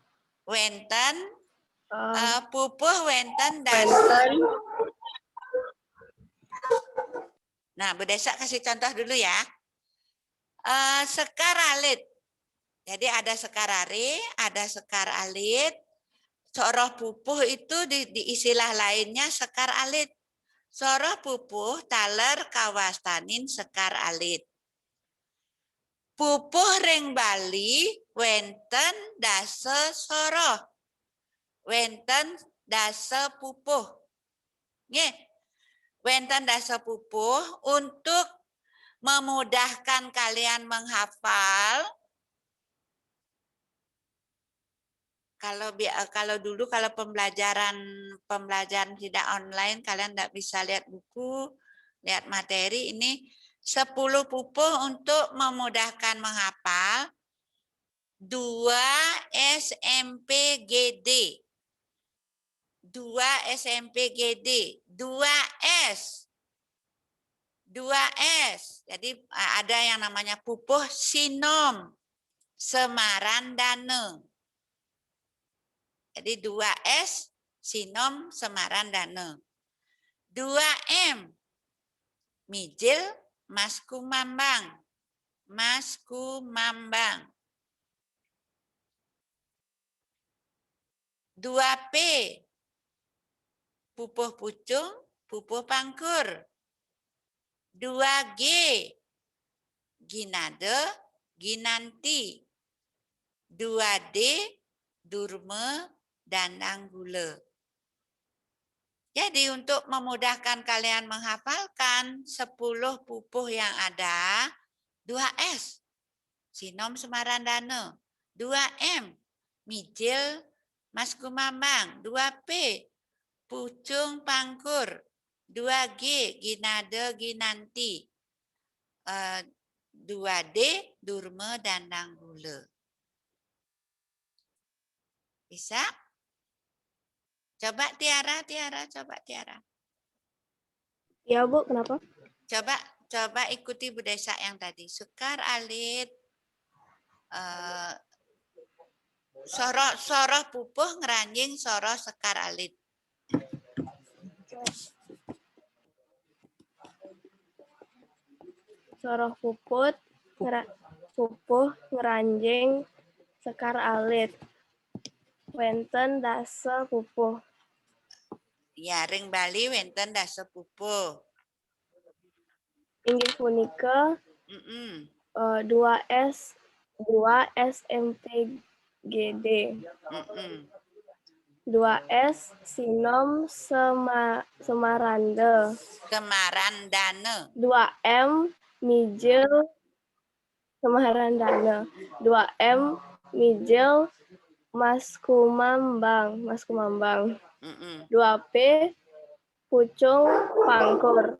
Wenten pupuh wenten Wenten, Nah, Bu Desa kasih contoh dulu ya. Sekar alit. Jadi ada sekar are, ada sekar alit. Soroh pupuh itu di istilah lainnya sekar alit. Soroh pupuh taler kawastanin sekar alit. Pupuh ring Bali wenten dase soroh. Wenten dase pupuh. Nggih. Wenten dase pupuh untuk memudahkan kalian menghafal. Kalau dulu kalau pembelajaran tidak online, kalian tidak bisa lihat buku, lihat materi. Ini 10 pupuh untuk memudahkan menghafal. 2 SMP GD. 2 SMP GD. 2 S. 2 S. Jadi ada yang namanya pupuh sinom. Semarandane. Jadi 2S sinom Semarandane. 2M mijil Masku Mambang. Masku Mambang. 2P pupuh pucung, pupuh pangkur. 2G ginade, ginanti. 2D durme, dandang gula. Jadi untuk memudahkan kalian menghafalkan 10 pupuh yang ada, 2S, sinom Semarandane. 2M, mijil Masku Mambang. 2P, pucung pangkur. 2G, ginade ginanti. 2D, durme dandang gula. Bisa? Coba Tiara, coba Tiara. ya Bu, kenapa? Coba ikuti Bu Desa yang tadi. Sekar alit, soroh pupuh ngeranjing soroh sekar alit. Soroh pupuh ngeranjing sekar alit. Wenten dase pupuh. Ya, ring Bali wenten dase pupuh. Inggih punika 2 SMP GD. 2S sinom Semarande. 2M mijil Semarandane. 2M mijil Masku Mambang. 2P pucung pangkur.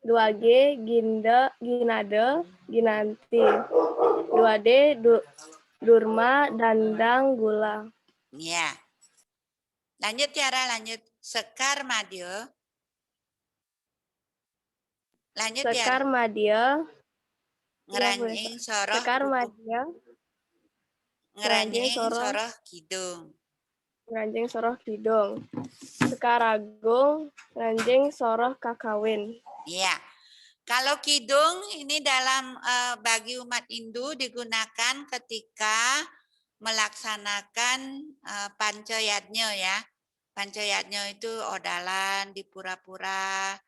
2G ginade ginanti. 2D durma dandang gula. Ya. Lanjut Tiara, lanjut. Sekar madya. Lanjut Sekar Tiara. madya. Ngeranjing soroh. Sekar madya. Ngeranjing soroh kidung. Ngeranjing soroh kidung. Sekar agung ngeranjing soroh kakawin. Iya. Kalau kidung ini dalam bagi umat Hindu digunakan ketika melaksanakan pancayatnya ya. Pancayatnya itu odalan di pura-pura,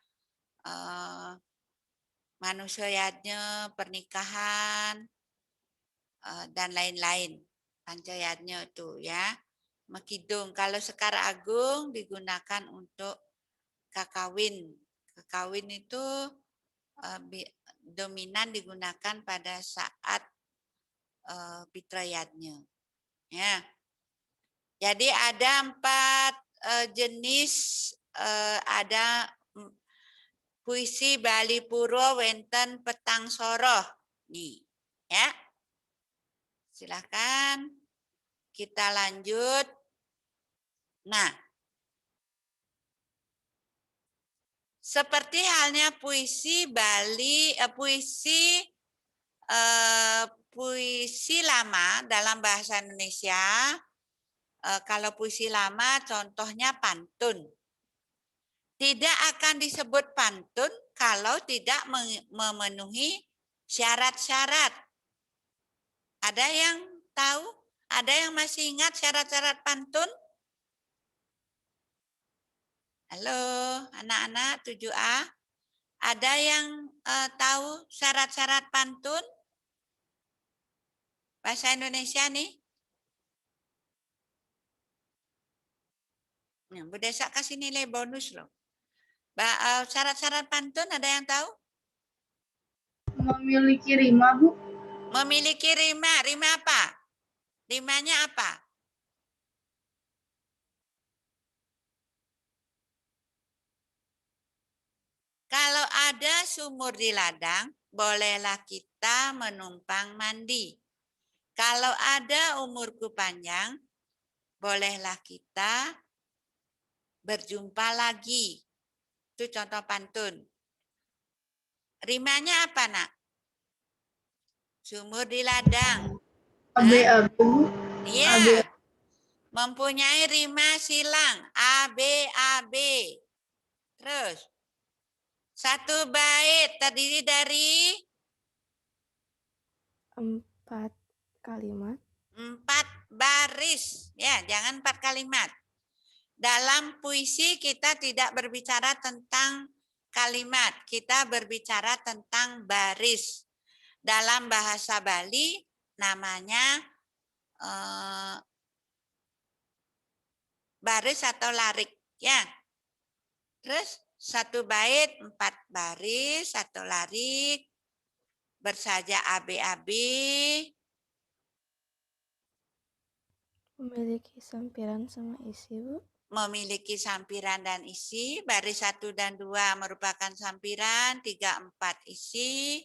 manusiayatnya pernikahan dan lain-lain. Pancayatnya itu ya. Mekidung. Kalau sekar agung digunakan untuk kakawin. Kakawin itu dominan digunakan pada saat pitrayatnya. Ya. Jadi ada 4 jenis, ada puisi Bali Purwo wenten petang soroh. Nih, ya. Silakan kita lanjut. Nah, Seperti halnya puisi Bali, puisi lama dalam bahasa Indonesia. Kalau puisi lama contohnya pantun. Tidak akan disebut pantun kalau tidak memenuhi syarat-syarat. Ada yang tahu? Ada yang masih ingat syarat-syarat pantun? Halo, anak-anak 7A. Ada yang tahu syarat-syarat pantun? Bahasa Indonesia nih. Bu Desa kasih nilai bonus loh. Syarat-syarat pantun ada yang tahu? Memiliki rima, Bu. Memiliki rima. Rima apa? Rimanya apa? Kalau ada sumur di ladang, bolehlah kita menumpang mandi. Kalau ada umurku panjang, bolehlah kita berjumpa lagi. Itu contoh pantun. Rimanya apa, Nak? Sumur di ladang. Abe-abe. Iya. Mempunyai rima silang. A, B, A, B. Terus. Satu bait terdiri dari 4 kalimat. 4 baris. Ya, jangan 4 kalimat. Dalam puisi kita tidak berbicara tentang kalimat. Kita berbicara tentang baris. Dalam bahasa Bali namanya baris atau larik. Ya. Terus satu bait 4 baris atau larik. Bersaja AB-AB. Memiliki sampiran sama isi, Bu. Memiliki sampiran dan isi. Baris 1 dan 2 merupakan sampiran. 3, 4 isi.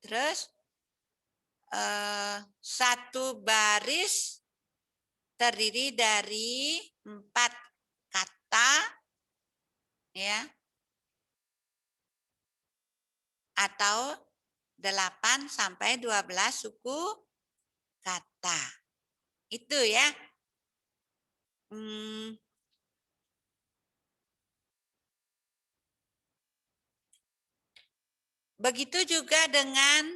Terus satu baris terdiri dari 4 kata. Ya. Atau 8 sampai 12 suku kata. Itu ya. Begitu juga dengan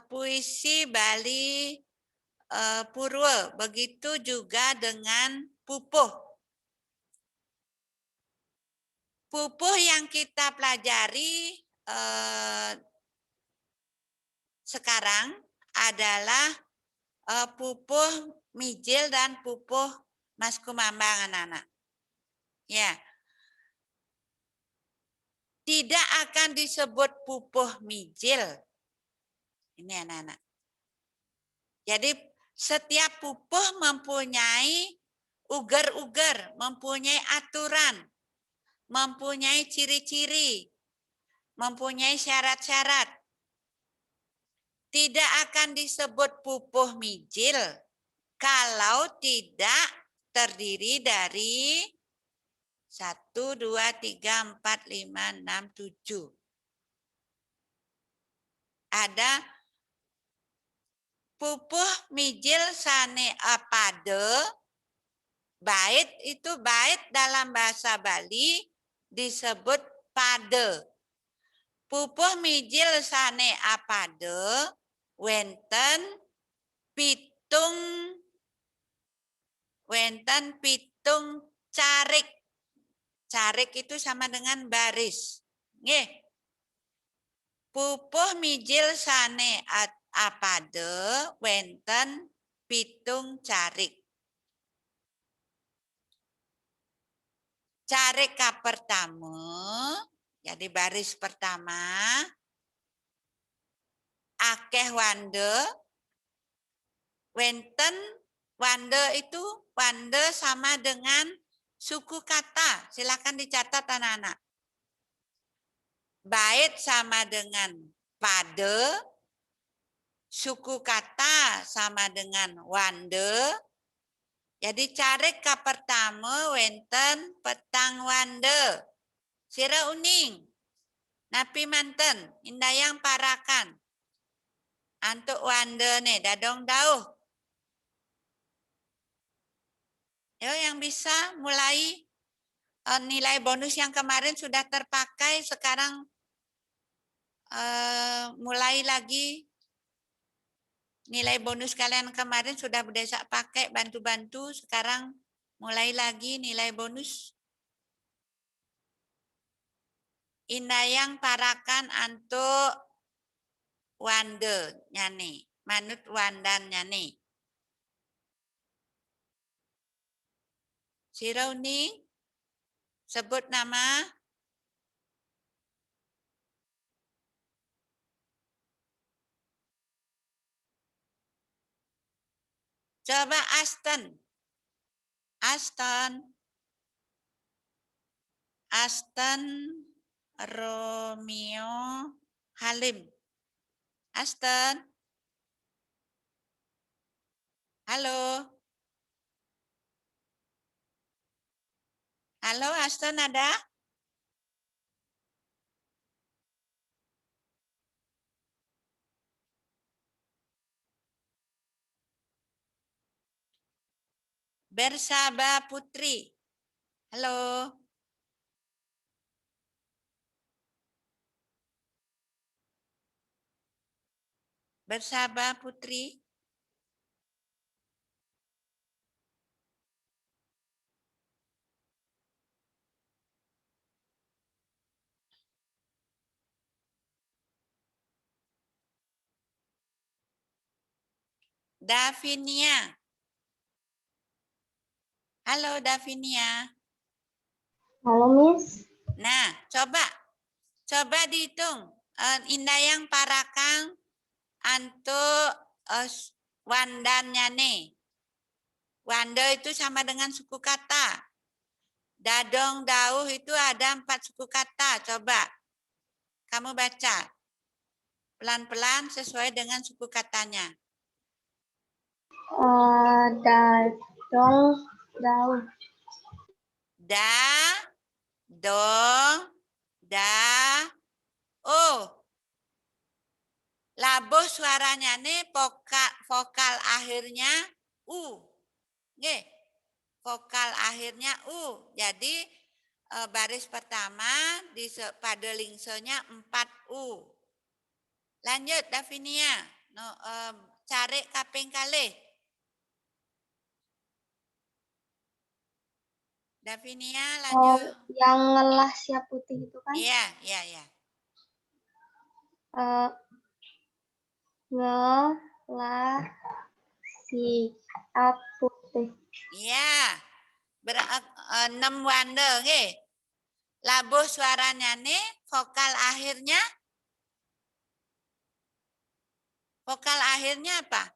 puisi Bali Purwo. Begitu juga dengan pupuh. Pupuh yang kita pelajari sekarang adalah pupuh mijil dan pupuh Mas Kumambang, anak-anak. Ya. Tidak akan disebut pupuh mijil. Ini anak-anak. Jadi setiap pupuh mempunyai uger-uger, mempunyai aturan, mempunyai ciri-ciri, mempunyai syarat-syarat. Tidak akan disebut pupuh mijil kalau tidak terdiri dari 1, 2, 3, 4, 5, 6, 7. Ada pupuh mijil sane apade. Bait itu bait dalam bahasa Bali disebut pade. Pupuh mijil sane apade wenten pitung carik. Carik itu sama dengan baris. Nggih. Pupuh mijil sane apade wenten pitung carik. Carik ka pertama, jadi baris pertama, akeh wande, wenten, wande itu wande sama dengan suku kata. Silakan dicatat anak-anak. Bait sama dengan pade, suku kata sama dengan wande. Jadi carik ka pertama wenten petang wande. Sira uning. Napi manten. Indayang parakan. Antuk wanda nih. Dadong dauh. Yo, yang bisa mulai nilai bonus yang kemarin sudah terpakai. Sekarang mulai lagi. Nilai bonus kalian kemarin sudah berdesak pakai bantu-bantu. Sekarang mulai lagi nilai bonus. Indayang parakan antuk wanda nyani. Manut wandan nyani. Sirauni sebut nama. Coba Aston. Aston. Aston Romeo Halim. Aston. Halo. Halo Aston ada? Bersaba Putri. Halo. Bersaba Putri. Davinia. Halo Davinia. Halo, Miss. Nah, coba dihitung. Indayang parakang antuk wandannya nih. Wanda itu sama dengan suku kata. Dadong, dauh itu ada 4 suku kata. Coba kamu baca. Pelan-pelan sesuai dengan suku katanya. Dadong, dauh. Da, dong, da, oh. Labuh suaranya nih vokal akhirnya u. Nggih. Vokal akhirnya u. Jadi baris pertama pada lingsonya 4 u. Lanjut Davinia. Cari kaping kalih. Davinia lanjut. Yang ngelah siap putih itu kan? Iya. Ngelah siap putih. Iya. 6 wanda nggih. Labuh suaranya nih vokal akhirnya apa?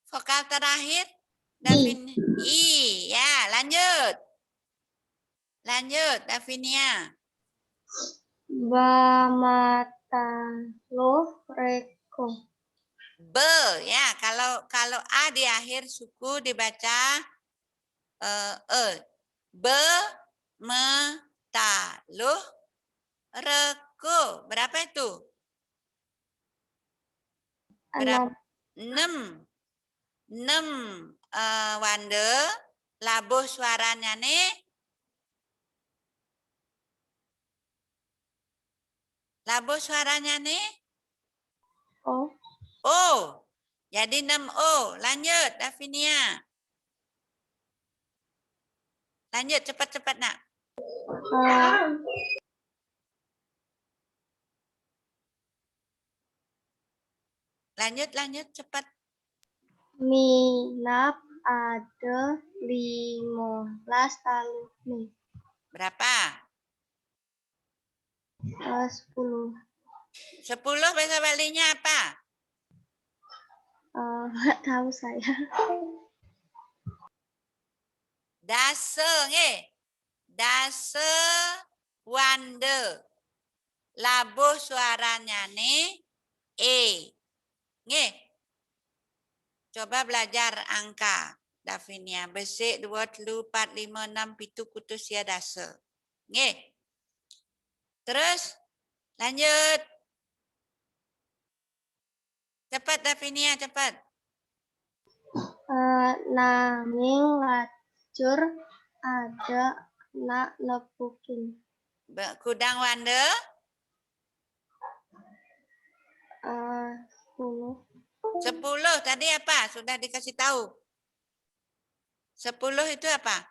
Vokal terakhir Davin I. Ya, lanjut. Lanjut Davinia. Bamata lo reko. Be ya, kalau a di akhir suku dibaca be me ta lo reko. Berapa itu? 6 wanda. Labuh suaranya nih. Labuh suaranya nih. Oh. O. Jadi 6 O. Lanjut Davinia. Lanjut cepat-cepat nak. Lanjut cepat. Minap ada 15 alumni. Berapa? 10. 10 bahasa Balinya apa? Nggak tahu saya. Dase nggih. Dase wanda. Labuh suaranya nih e. Nggih. Coba belajar angka. Davinia. Besik 2, 3, 4, 5, 6, 7, kutus ya dasa. Nggih. Terus lanjut. Cepat Davinia, cepat. Nanging lacur ada nak nepukin. Kudang wanda. 10. 10 tadi apa? Sudah dikasih tahu. 10 itu apa?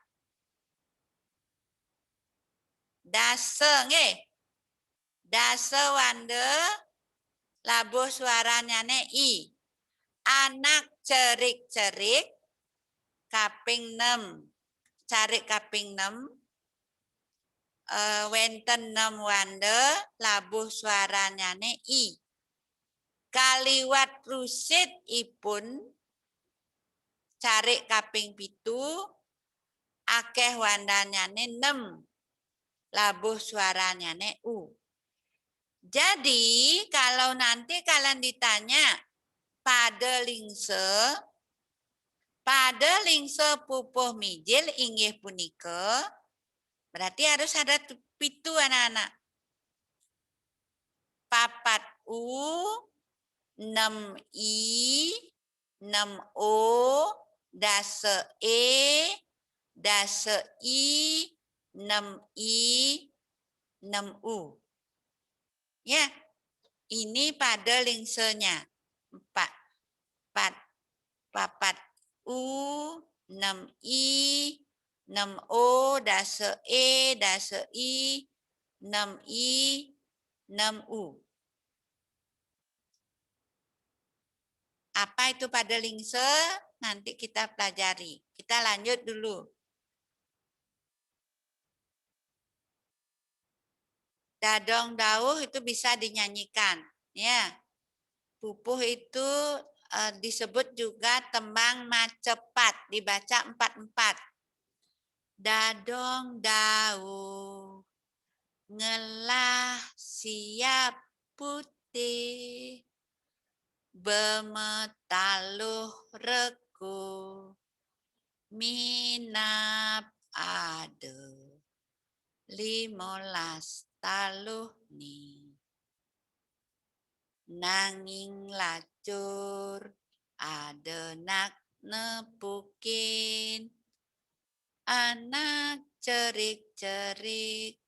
Dasa, nggih. Dasa wanda labuh suaranya i. Anak cerik-cerik kaping 6. Carik kaping 6. Wenten 6 wanda labuh suaranya i. Kaliwat rusit ipun carik kaping 7. Akeh wandanya 6. Labuh suaranya u. Jadi kalau nanti kalian ditanya pada lingse pupuh mijil inggih punika, berarti harus ada 7 anak-anak. 4 u, 6 i, 6 o, dasa e, dasa i, 6 i, 6 u. Ya, ini pada lingsenya. 4 u, 6 i, 6 o, dasa e, dasa i, 6 i, 6 u. Apa itu pada lingse? Nanti kita pelajari. Kita lanjut dulu. Dadong dauh itu bisa dinyanyikan, ya. Pupuh itu disebut juga tembang macepat, dibaca 4-4. Dadong dauh ngelah siap putih, bemetaluh rego, minap ade, 15 taluh ni. Nanging lacur adenak nepukin, anak cerik-cerik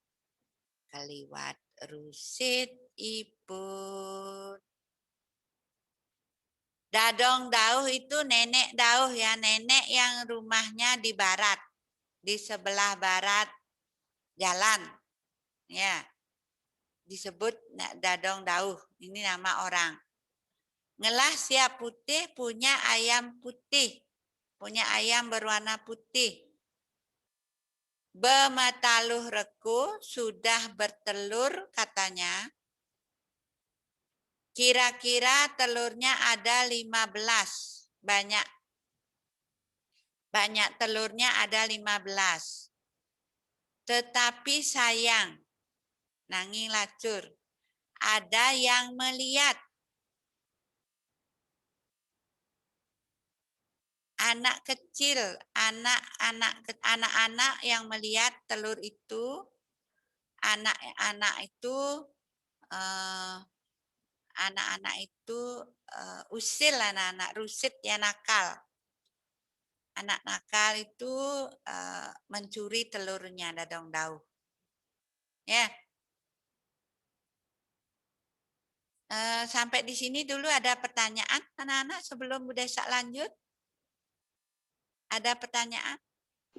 kaliwat rusit ipun. Dadong dauh itu nenek dauh ya, nenek yang rumahnya di barat, di sebelah barat jalan. Ya. Disebut dadong dauh, ini nama orang. Ngelah siap putih punya ayam putih, punya ayam berwarna putih. Bemetaluh regu sudah bertelur katanya. Kira-kira telurnya ada 15, banyak. Banyak telurnya ada 15. Tetapi sayang, nanging lacur, ada yang melihat. Anak kecil, anak-anak yang melihat telur itu, anak-anak itu usil, anak-anak rusit ya, nakal. Anak nakal itu mencuri telurnya dadong dauh. Ya. Sampai di sini dulu ada pertanyaan anak-anak sebelum Bu Desa lanjut? Ada pertanyaan?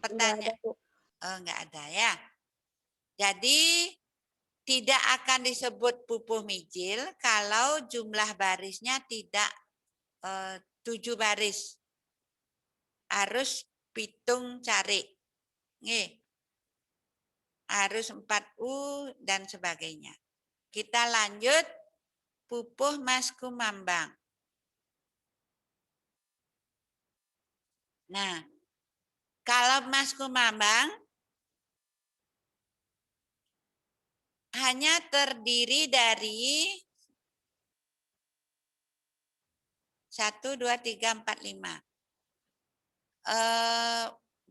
Pertanyaan? Enggak ada ya. Jadi tidak akan disebut pupuh mijil kalau jumlah barisnya tidak 7 baris. Harus pitung cari. Nih. Harus 4U dan sebagainya. Kita lanjut pupuh mas kumambang. Nah, kalau mas kumambang hanya terdiri dari 1, 2, 3, 4, 5.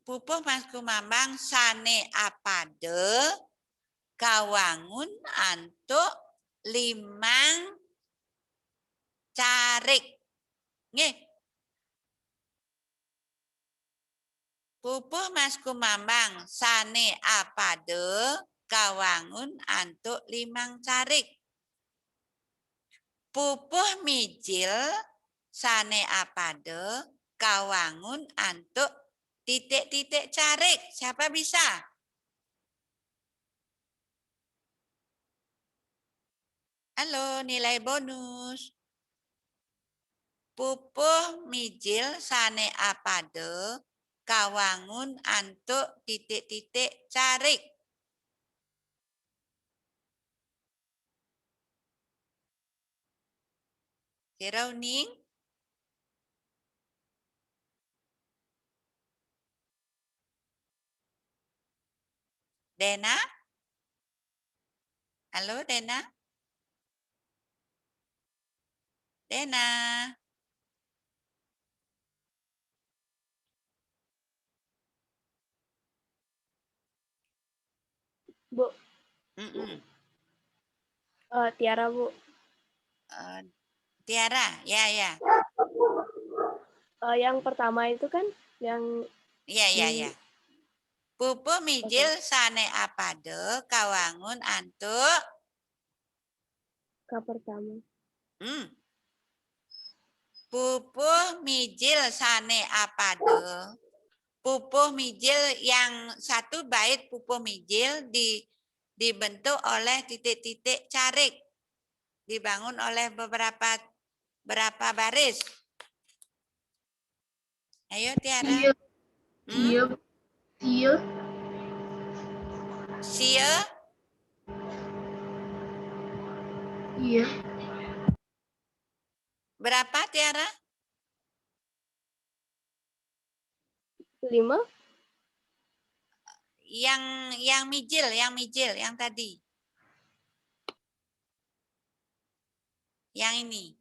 pupuh Mas Kumambang sane apade kawangun antuk limang carik. Nggih. Pupuh Mas Kumambang sane apade kawangun antuk limang carik. Pupuh mijil sane apade kawangun antuk titik-titik carik. Siapa bisa? Halo, nilai bonus. Pupuh mijil sane apade kawangun antuk titik-titik carik. Dirauning. Dena? Halo, Dena? Dena? Bu, Tiara, Bu. Tiara, ya. Yang pertama itu kan yang Ya. Pupuh mijil sane apade kawangun antuk K pertama. Pupuh mijil sane apade. Pupuh mijil yang satu bait pupuh mijil dibentuk oleh titik-titik carik. Dibangun oleh beberapa baris. Ayo Tiara. Sia. Iya. Berapa Tiara? 5. Yang mijil yang tadi. Yang ini.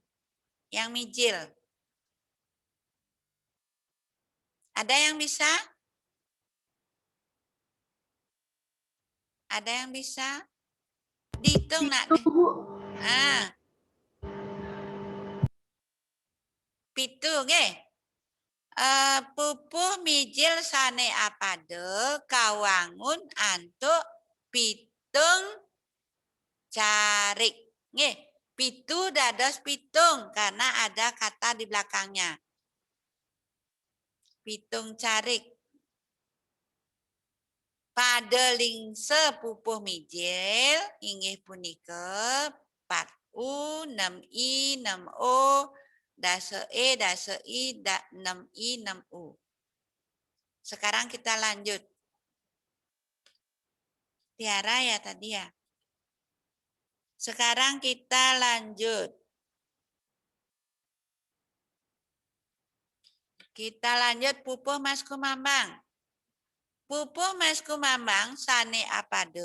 Yang mijil. Ada yang bisa? Ada yang bisa? Dihitung nak. Pitu nggih. Pupuh mijil sane apade kawangun antuk pitung carik. Nggih, pitu dados pitung karena ada kata di belakangnya. Pitung carik. Padelingse pupuh mijil inggih punika 4U, 6I, 6O, dase E, dase I, 6I, 6U. Sekarang kita lanjut. Tiara ya tadi ya. Sekarang kita lanjut. Kita lanjut pupuh Mas Kumambang. Pupuh Mas Kumambang sane apade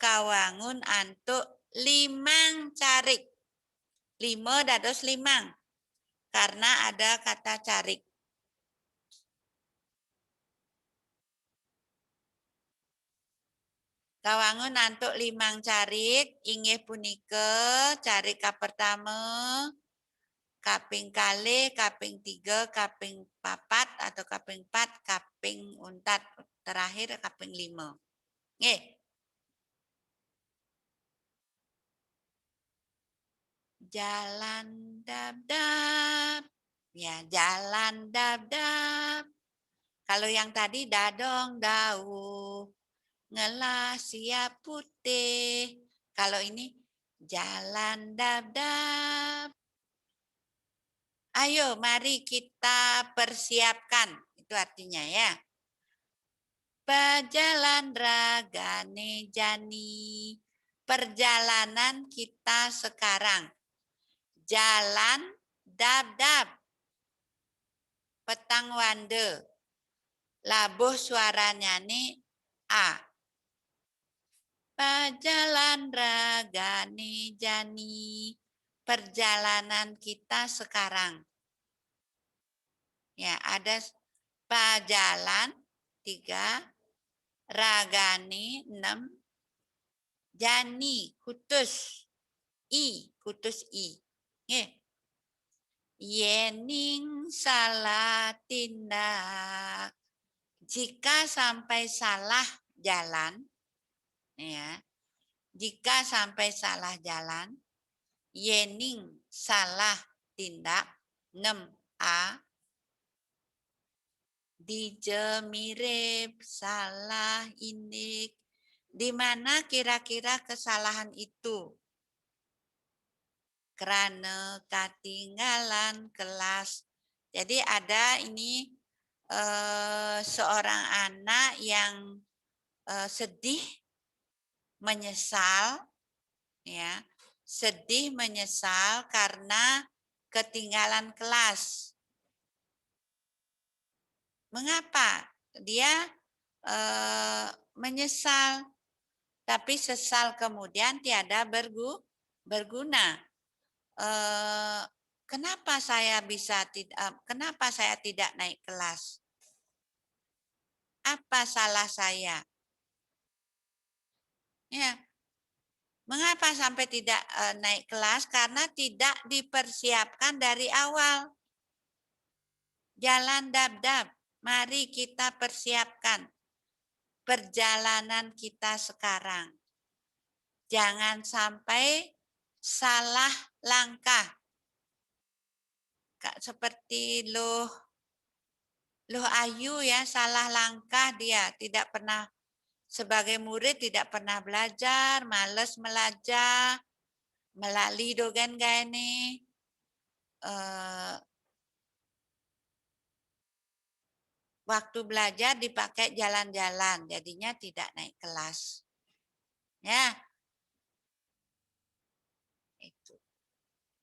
kawangun antuk limang carik. 5 dados limang. Karena ada kata carik. Kawangun antuk limang carik inggih punika carik ka pertama, kaping kalih, kaping 3, kaping 4 atau kaping 4, kaping untat terakhir kaping 5. Nggih. Jalan dab-dab. Ya, jalan dab-dab. Kalau yang tadi dadong dauh. Ngelah siap putih. Kalau ini jalan dab-dab. Ayo mari kita persiapkan. Itu artinya ya. Perjalanan ragane jani. Perjalanan kita sekarang. Jalan dab-dab. Petang wande. Labuh suaranya nih A. Perjalanan ragane jani. Perjalanan kita sekarang. Ya, ada Pajalan 3, ragani 6, jani kutus i. Nggih. Yening salah tindak. Jika sampai salah jalan, ya. Jika sampai salah jalan, yening salah tindak 6a, dije mirip salah indik. Di mana kira-kira kesalahan itu? Karena ketinggalan kelas. Jadi ada ini seorang anak yang sedih, menyesal, ya, sedih menyesal karena ketinggalan kelas. Mengapa dia menyesal? Tapi sesal kemudian tiada berguna. Kenapa saya tidak naik kelas? Apa salah saya? Ya. Mengapa sampai tidak naik kelas? Karena tidak dipersiapkan dari awal. Jalan dab-dab. Mari kita persiapkan perjalanan kita sekarang. Jangan sampai salah langkah. Seperti Luh Ayu ya, salah langkah dia, tidak pernah, sebagai murid tidak pernah belajar, malas belajar, melalui dogen gani, waktu belajar dipakai jalan-jalan, jadinya tidak naik kelas. Ya, itu.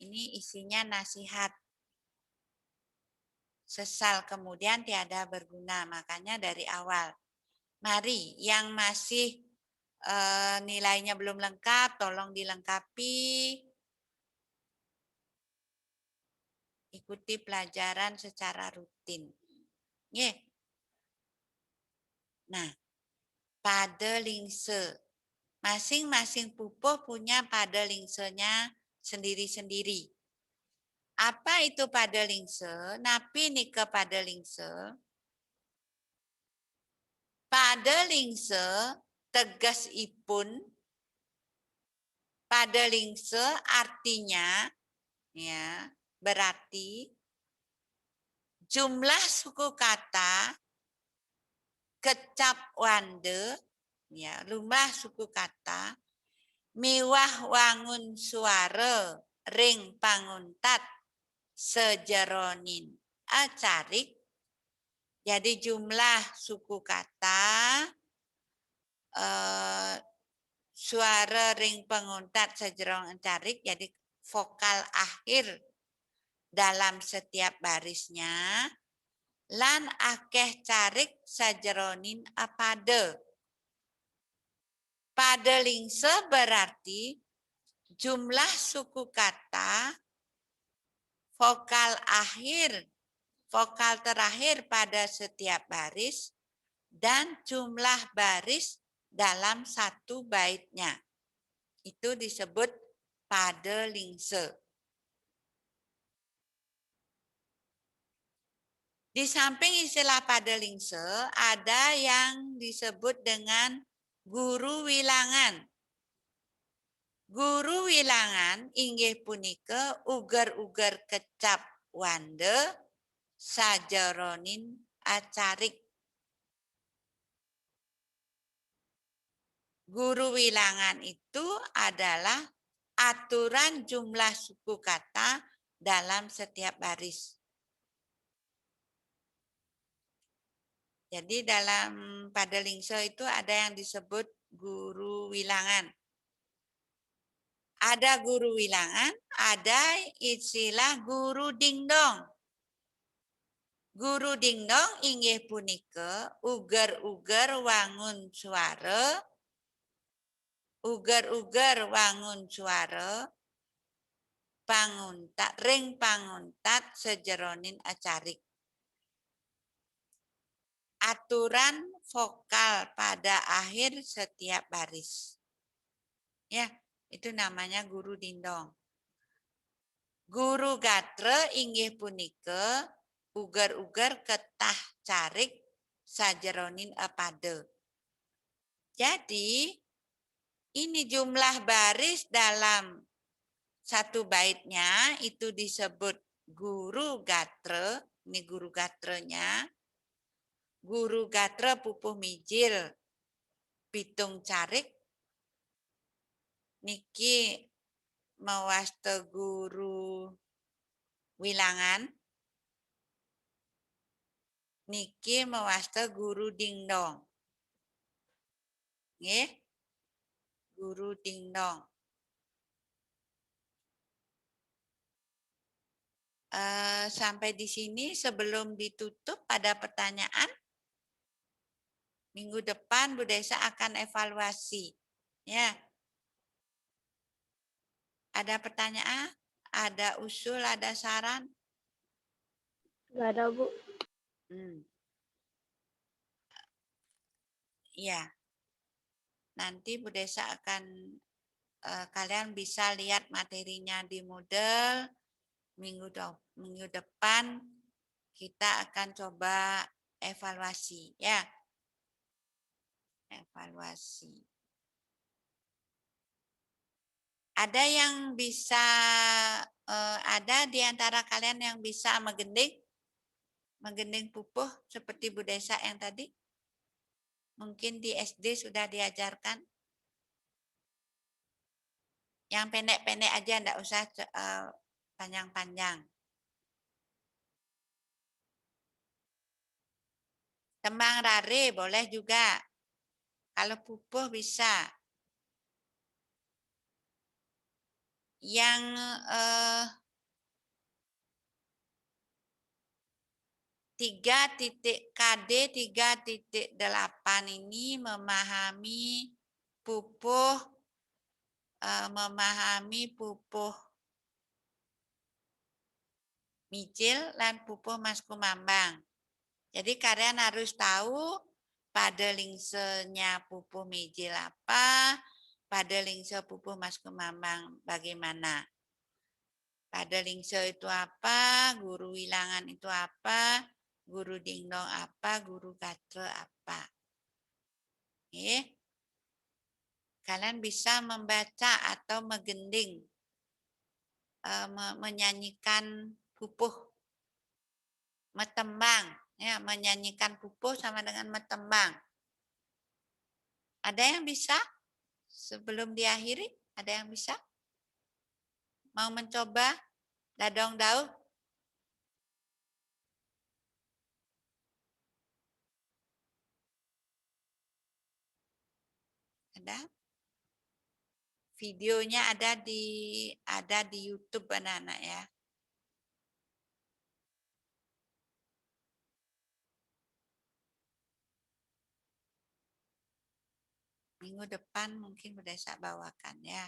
Ini isinya nasihat. Sesal kemudian tiada berguna, makanya dari awal. Mari yang masih nilainya belum lengkap, tolong dilengkapi. Ikuti pelajaran secara rutin. Yeah. Nah, pada lingse. Masing-masing pupuh punya pada lingsenya sendiri-sendiri. Apa itu pada lingse? Napi nih ke pada lingse. Pada lingse tegas ipun. Pada lingse artinya ya, berarti jumlah suku kata kecap wande, ya, jumlah suku kata miwah wangun suara ring panguntat sejeronin acarik. Jadi jumlah suku kata suara ring penguntat sejeronin acarik, jadi vokal akhir dalam setiap barisnya. Lan akeh carik sajeronin apade. Pada lingse berarti jumlah suku kata vokal akhir, vokal terakhir pada setiap baris dan jumlah baris dalam satu baitnya. Itu disebut pada lingse. Di samping istilah pada lingse, ada yang disebut dengan guru wilangan. Guru wilangan inggih punika uger-uger kecap wande sajeronin acarik. Guru wilangan itu adalah aturan jumlah suku kata dalam setiap baris. Jadi dalam pada lingse itu ada yang disebut guru wilangan. Ada guru wilangan, ada istilah guru dingdong. Guru dingdong inggih punika uger-uger wangun suara, uger-uger wangun suara, panguntat, ring panguntat sejeronin acarik. aturan vokal pada akhir setiap baris. Ya, itu namanya guru dingdong. Guru gatre inggih punika ugar-ugar ketah carik sajeronin epade. Jadi ini jumlah baris dalam satu baitnya itu disebut guru gatre. Ini guru gatrenya. Guru gatre pupuh mijil pitung carik. Niki mawaste guru wilangan. Niki mawaste guru dingdong. Nggih. Guru dingdong. Sampai di sini sebelum ditutup ada pertanyaan. Minggu depan Bu Desa akan evaluasi. Ya. Ada pertanyaan? Ada usul, ada saran? Nggak ada, Bu. Iya. Nanti Bu Desa akan kalian bisa lihat materinya di Moodle. Minggu depan kita akan coba evaluasi, ya. Evaluasi. Ada yang bisa, ada di antara kalian yang bisa menggending pupuh seperti Bu Desa yang tadi? Mungkin di SD sudah diajarkan. Yang pendek-pendek aja, enggak usah panjang-panjang. Tembang rare boleh juga. Kalau pupuh bisa. Yang KD 3.8 ini memahami pupuh mijil dan pupuh mas kumambang. Jadi kalian harus tahu pada lingsenya pupuh mijil apa, pada lingse pupuh mas kumambang bagaimana. Pada lingse itu apa, guru wilangan itu apa, guru dingdong apa, guru gatre apa. Oke. Kalian bisa membaca atau menggending, menyanyikan pupuh, metembang. Ya, menyanyikan pupuh sama dengan metembang. Ada yang bisa? Sebelum diakhiri, ada yang bisa? Mau mencoba? Dadong Daud? Ada? Videonya ada di YouTube anak-anak ya. Minggu depan mungkin udah saya bawakan ya.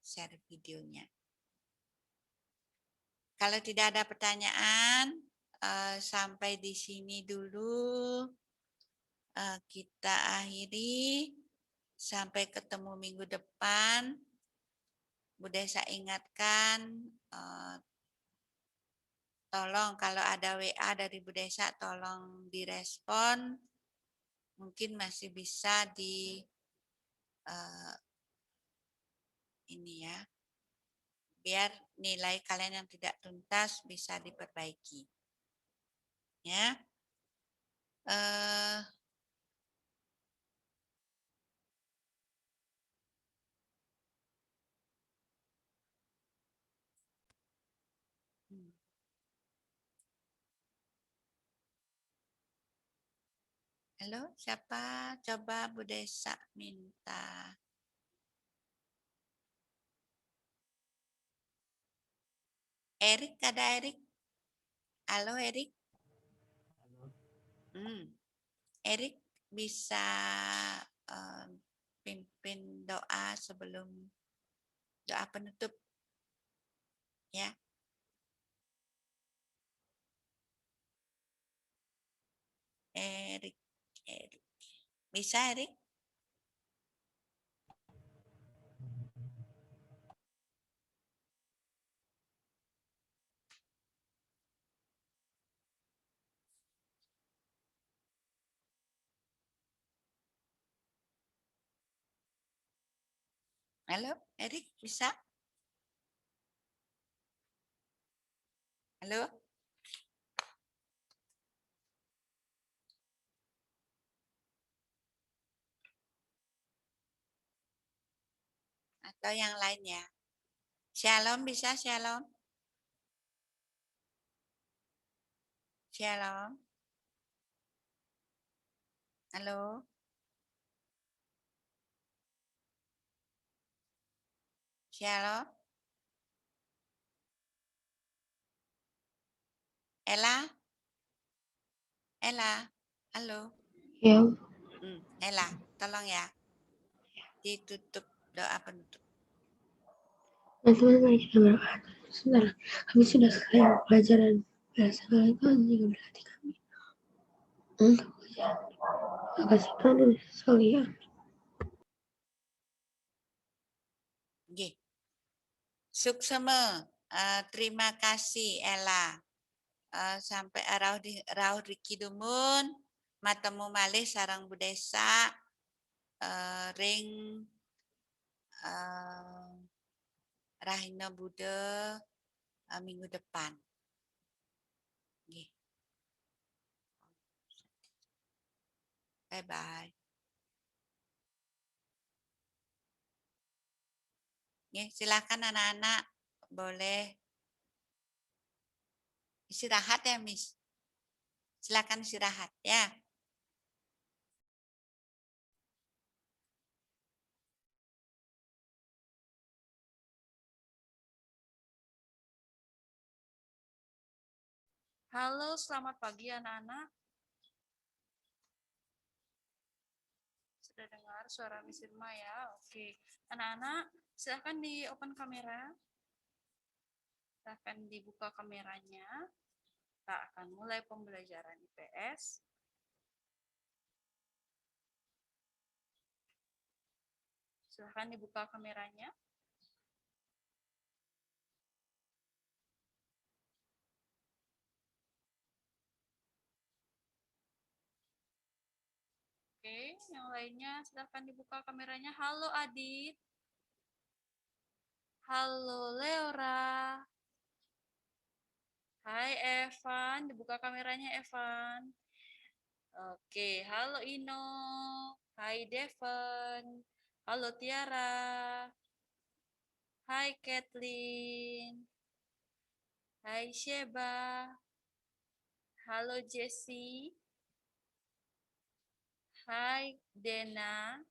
Share videonya. Kalau tidak ada pertanyaan, sampai di sini dulu kita akhiri. Sampai ketemu minggu depan. Bu Desa ingatkan, tolong kalau ada WA dari Bu Desa, tolong direspon. Mungkin masih bisa ini ya, biar nilai kalian yang tidak tuntas bisa diperbaiki. Ya. Halo, siapa? Coba Bu Desa minta. Erik, ada Erik? Halo Erik. Erik bisa pimpin doa sebelum doa penutup. Ya. Erik. Bisa, Erik? Halo, Erik, bisa? Halo? Atau yang lainnya? Shalom bisa, Shalom? Shalom? Halo? Shalom? Ella? Ella? Halo? Ya, Ella, tolong ya. Ditutup doa penutup. teman-teman mari kita berdoa. Saudara, kami sudah selesai pelajaran bahasa Tuhan juga berkati kami. Untuk pelajaran. Terima kasih Tuhan dan sekalian. Nggih. Suksema, terima kasih Ella. Sampai rauh dikidumun, matemu malih sarang budesa, ring Rahina Buddha minggu depan. Nggih. Bye-bye. Nggih, silakan anak-anak boleh istirahat ya, Miss. Silakan istirahat ya. Halo, selamat pagi anak-anak. Sudah dengar suara Miss Irma ya? Oke. Anak-anak, silahkan di open kamera. Silahkan dibuka kameranya. Kita akan mulai pembelajaran IPS. Silahkan dibuka kameranya. Oke, yang lainnya silahkan dibuka kameranya. Halo Adit. Halo Leora. Hai Evan, dibuka kameranya Evan. Oke, halo Ino. Hai Devon. Halo Tiara. Hai Kathleen. Hai Sheba. Halo Jessie. Hai Dena.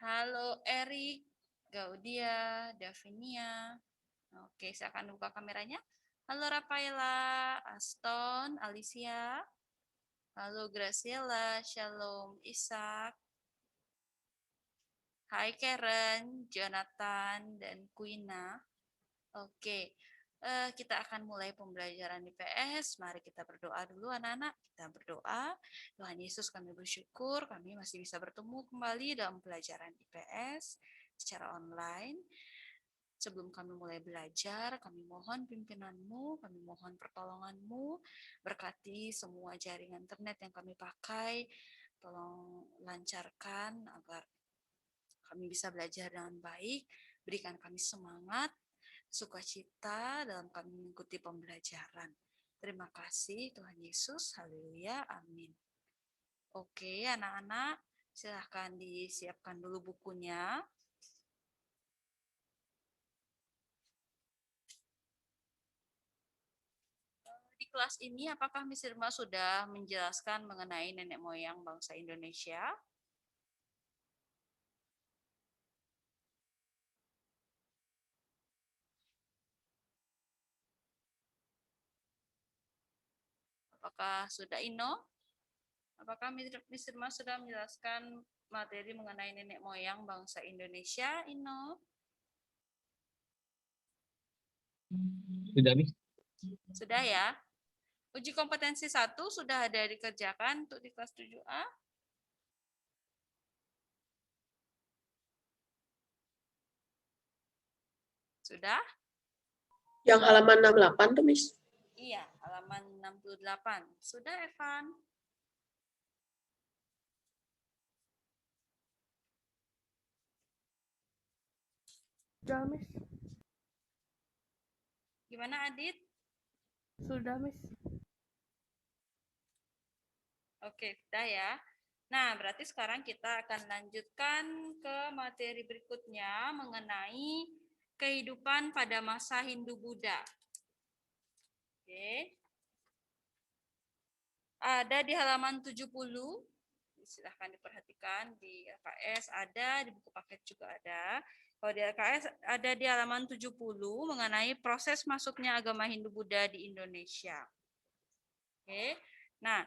Halo Erik, Gaudia, Davinia. Oke, saya akan buka kameranya. Halo Rafaela, Aston, Alicia. Halo Graciela, Shalom, Ishak. Hai Karen, Jonathan, dan Quina. Oke, kita akan mulai pembelajaran IPS. Mari kita berdoa dulu anak-anak. Kita berdoa. Tuhan Yesus, kami bersyukur kami masih bisa bertemu kembali dalam pelajaran IPS secara online. Sebelum kami mulai belajar, kami mohon pimpinan-Mu, kami mohon pertolongan-Mu, berkati semua jaringan internet yang kami pakai, tolong lancarkan agar kami bisa belajar dengan baik, berikan kami semangat, sukacita dalam kami mengikuti pembelajaran. Terima kasih Tuhan Yesus, haleluya, amin. Oke anak-anak, silahkan disiapkan dulu bukunya. Di kelas ini apakah Miss Irma sudah menjelaskan mengenai nenek moyang bangsa Indonesia? Apakah sudah Ino? Apakah Miss Irma sudah menjelaskan materi mengenai nenek moyang bangsa Indonesia, Ino? Sudah, Miss? Sudah ya? Uji kompetensi 1 sudah ada dikerjakan untuk di kelas 7A? Sudah? Yang halaman 68 tuh, Miss. Iya, halaman 68. Sudah, Evan? Sudah, Miss. Gimana, Adit? Sudah, Miss. Oke, sudah ya. Nah, berarti sekarang kita akan lanjutkan ke materi berikutnya mengenai kehidupan pada masa Hindu-Buddha. Oke. Ada di halaman 70. Silahkan diperhatikan di LKS ada, di buku paket juga ada. Kalau di LKS ada di halaman 70 mengenai proses masuknya agama Hindu-Buddha di Indonesia. Oke. Nah,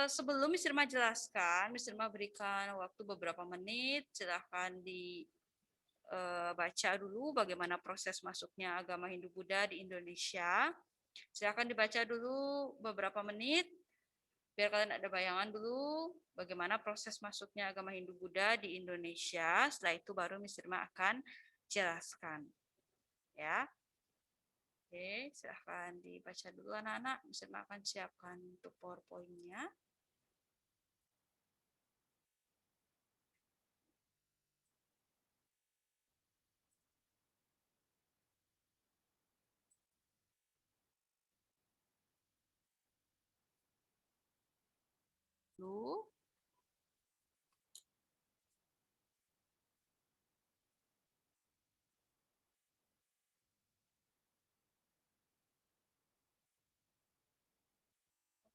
sebelum Miss Irma jelaskan, Miss Irma berikan waktu beberapa menit, silahkan dibaca dulu bagaimana proses masuknya agama Hindu-Buddha di Indonesia. Silahkan dibaca dulu beberapa menit, biar kalian ada bayangan dulu bagaimana proses masuknya agama Hindu-Buddha di Indonesia. Setelah itu baru Miss Irma akan jelaskan. Ya. Oke, silahkan dibaca dulu anak-anak. Miss Irma akan siapkan untuk PowerPoint-nya. Dulu.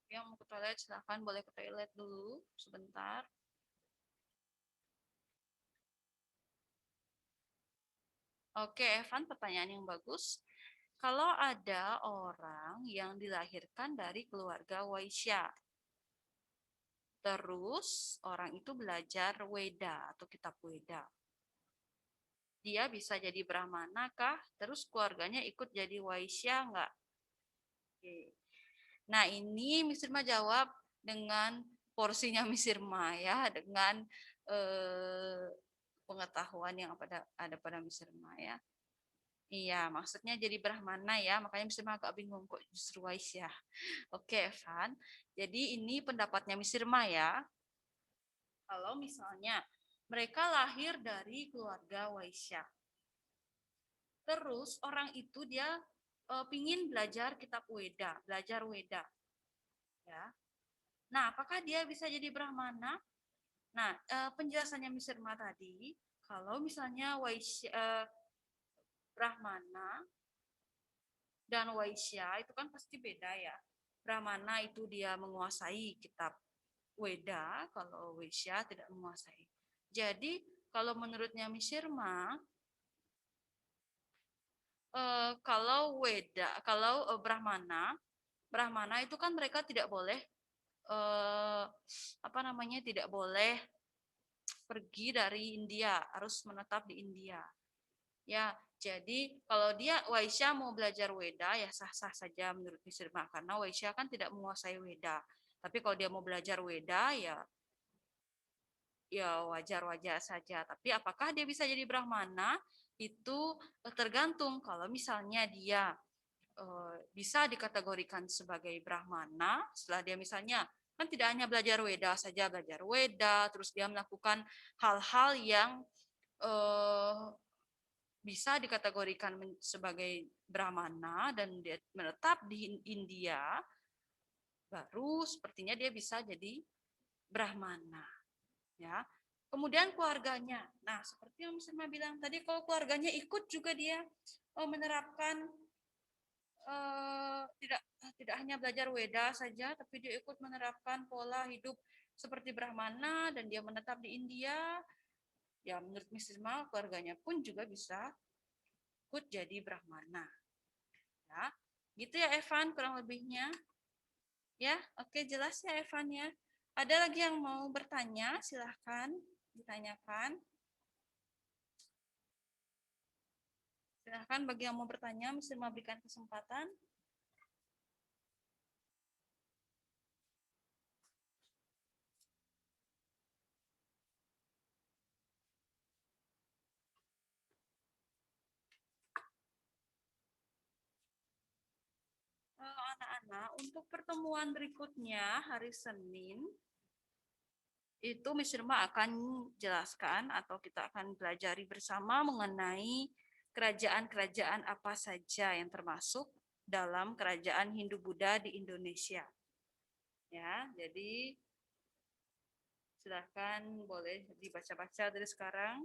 Yang mau ke toilet silahkan boleh ke toilet dulu sebentar. Oke, Evan, pertanyaan yang bagus. Kalau ada orang yang dilahirkan dari keluarga Waisya, terus orang itu belajar Weda atau kitab Weda, dia bisa jadi Brahmana kah? Terus keluarganya ikut jadi Waisya enggak? Oke. Nah, ini Miss Irma jawab dengan porsinya Miss Irma ya, dengan pengetahuan yang ada pada Miss Irma ya. Iya, maksudnya jadi Brahmana ya, makanya Miss Irma agak bingung kok justru Waisya. Oke, Evan. Jadi ini pendapatnya Miss Irma ya. Kalau misalnya mereka lahir dari keluarga Waisya, terus orang itu dia pingin belajar kitab Weda, belajar Weda. Ya. Nah, apakah dia bisa jadi Brahmana? Nah, penjelasannya Miss Irma tadi, kalau misalnya Waisya, Brahmana dan Waisya itu kan pasti beda ya. Brahmana itu dia menguasai kitab Weda, kalau Waisya tidak menguasai. Jadi, kalau menurutnya Miss Irma, kalau Weda, kalau Brahmana itu kan mereka tidak boleh tidak boleh pergi dari India, harus menetap di India. Ya, jadi kalau dia Waisya mau belajar Weda ya sah-sah saja menurut Miss Irma karena Waisya kan tidak menguasai Weda. Tapi kalau dia mau belajar Weda ya wajar-wajar saja. Tapi apakah dia bisa jadi Brahmana? Itu tergantung. Kalau misalnya dia bisa dikategorikan sebagai Brahmana, setelah dia misalnya kan tidak hanya belajar Weda saja, belajar Weda, terus dia melakukan hal-hal yang bisa dikategorikan sebagai Brahmana dan dia menetap di India, baru sepertinya dia bisa jadi Brahmana. Ya. Kemudian keluarganya. Nah, seperti yang Miss Irma bilang tadi, kalau keluarganya ikut juga dia menerapkan tidak hanya belajar Weda saja, tapi dia ikut menerapkan pola hidup seperti Brahmana dan dia menetap di India. Ya, menurut Miss Irma, keluarganya pun juga bisa ikut jadi Brahmana. Ya, gitu ya Evan kurang lebihnya. Ya, oke jelas ya Evan ya. Ada lagi yang mau bertanya? Silahkan ditanyakan. Silahkan bagi yang mau bertanya, Miss Irma berikan kesempatan. anak-anak, untuk pertemuan berikutnya hari Senin, itu Miss Irma akan jelaskan atau kita akan pelajari bersama mengenai kerajaan-kerajaan apa saja yang termasuk dalam kerajaan Hindu-Buddha di Indonesia. Ya, jadi silahkan boleh dibaca-baca dari sekarang.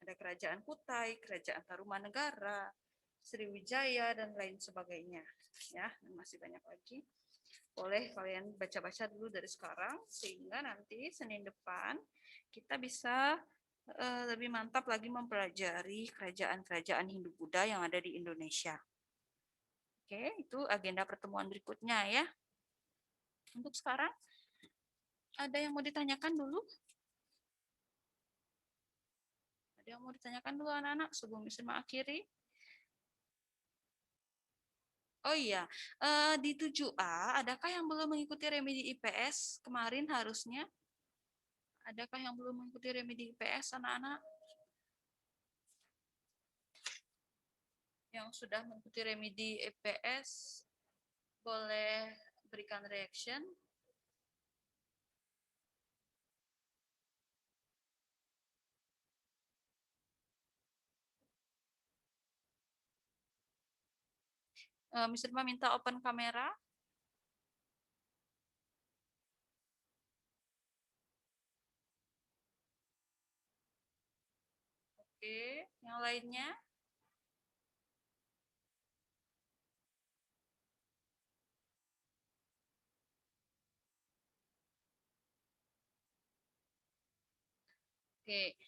Ada kerajaan Kutai, kerajaan Tarumanegara, Sriwijaya, dan lain sebagainya. Ya, dan masih banyak lagi. Boleh kalian baca-baca dulu dari sekarang, sehingga nanti Senin depan kita bisa lebih mantap lagi mempelajari kerajaan-kerajaan Hindu-Buddha yang ada di Indonesia. Oke, itu agenda pertemuan berikutnya ya. Untuk sekarang, ada yang mau ditanyakan dulu? Ada yang mau ditanyakan dulu anak-anak sebelum bisa mengakhiri? Oh iya, di 7A, adakah yang belum mengikuti remedi IPS kemarin harusnya? Adakah yang belum mengikuti remedi IPS anak-anak? Yang sudah mengikuti remedi IPS, boleh berikan reaction. Miss Irma minta open kamera. Oke, yang lainnya? Oke.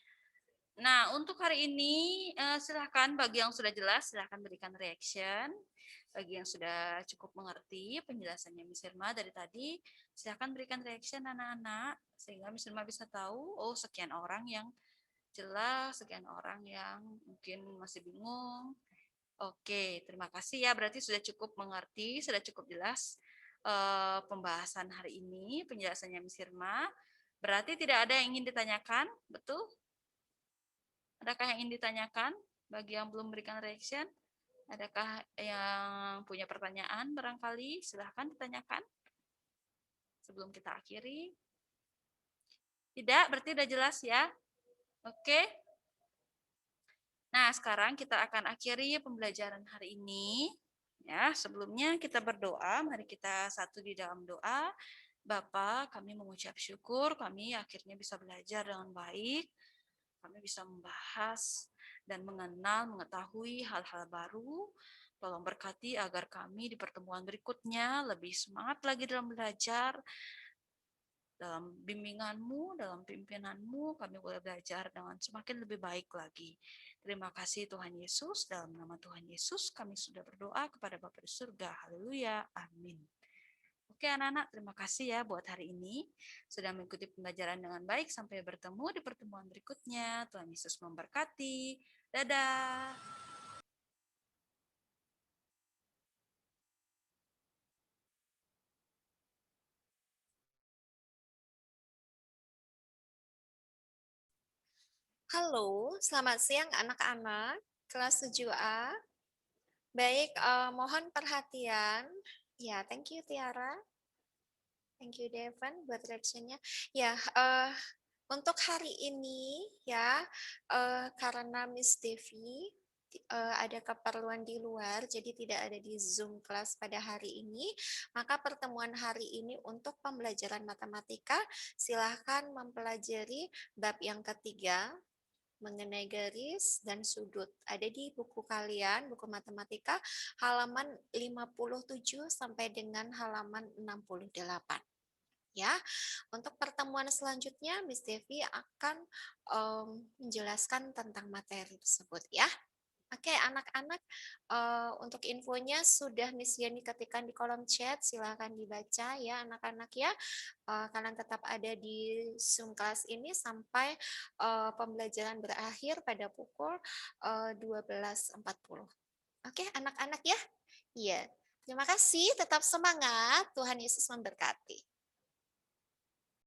Nah, untuk hari ini silahkan bagi yang sudah jelas silahkan berikan reaction. Bagi yang sudah cukup mengerti penjelasannya Miss Irma dari tadi, silahkan berikan reaction anak-anak sehingga Miss Irma bisa tahu, oh sekian orang yang jelas, sekian orang yang mungkin masih bingung. Oke, terima kasih ya. Berarti sudah cukup mengerti, sudah cukup jelas pembahasan hari ini, penjelasannya Miss Irma. Berarti tidak ada yang ingin ditanyakan, betul? Adakah yang ingin ditanyakan bagi yang belum memberikan reaction? Adakah yang punya pertanyaan barangkali? Silahkan ditanyakan sebelum kita akhiri. Tidak, berarti sudah jelas ya. Oke. Nah, sekarang kita akan akhiri pembelajaran hari ini. Ya, sebelumnya kita berdoa. Mari kita satu di dalam doa. Bapa, kami mengucap syukur, kami akhirnya bisa belajar dengan baik. Kami bisa membahas dan mengenal, mengetahui hal-hal baru. Tolong berkati agar kami di pertemuan berikutnya lebih semangat lagi dalam belajar. Dalam bimbingan-Mu, dalam pimpinan-Mu, kami boleh belajar dengan semakin lebih baik lagi. Terima kasih Tuhan Yesus. Dalam nama Tuhan Yesus kami sudah berdoa kepada Bapa di surga. Haleluya. Amin. Oke anak-anak, terima kasih ya buat hari ini. Sudah mengikuti pembelajaran dengan baik. Sampai bertemu di pertemuan berikutnya. Tuhan Yesus memberkati. Dadah. Halo, selamat siang anak-anak kelas 7A. Baik, mohon perhatian. Ya, thank you Tiara. Thank you Devon buat reaction-nya. Ya, untuk hari ini ya, karena Miss Devi ada keperluan di luar, jadi tidak ada di Zoom kelas pada hari ini, maka pertemuan hari ini untuk pembelajaran matematika, silahkan mempelajari bab yang ketiga, mengenai garis dan sudut. Ada di buku kalian, buku matematika, halaman 57 sampai dengan halaman 68. Ya, untuk pertemuan selanjutnya Miss Devi akan menjelaskan tentang materi tersebut ya. Oke, anak-anak, untuk infonya sudah Miss Yani ketikkan di kolom chat, silakan dibaca ya anak-anak ya. Kalian tetap ada di Zoom kelas ini sampai pembelajaran berakhir pada pukul 12.40. Oke, anak-anak ya. Iya. Terima kasih, tetap semangat. Tuhan Yesus memberkati.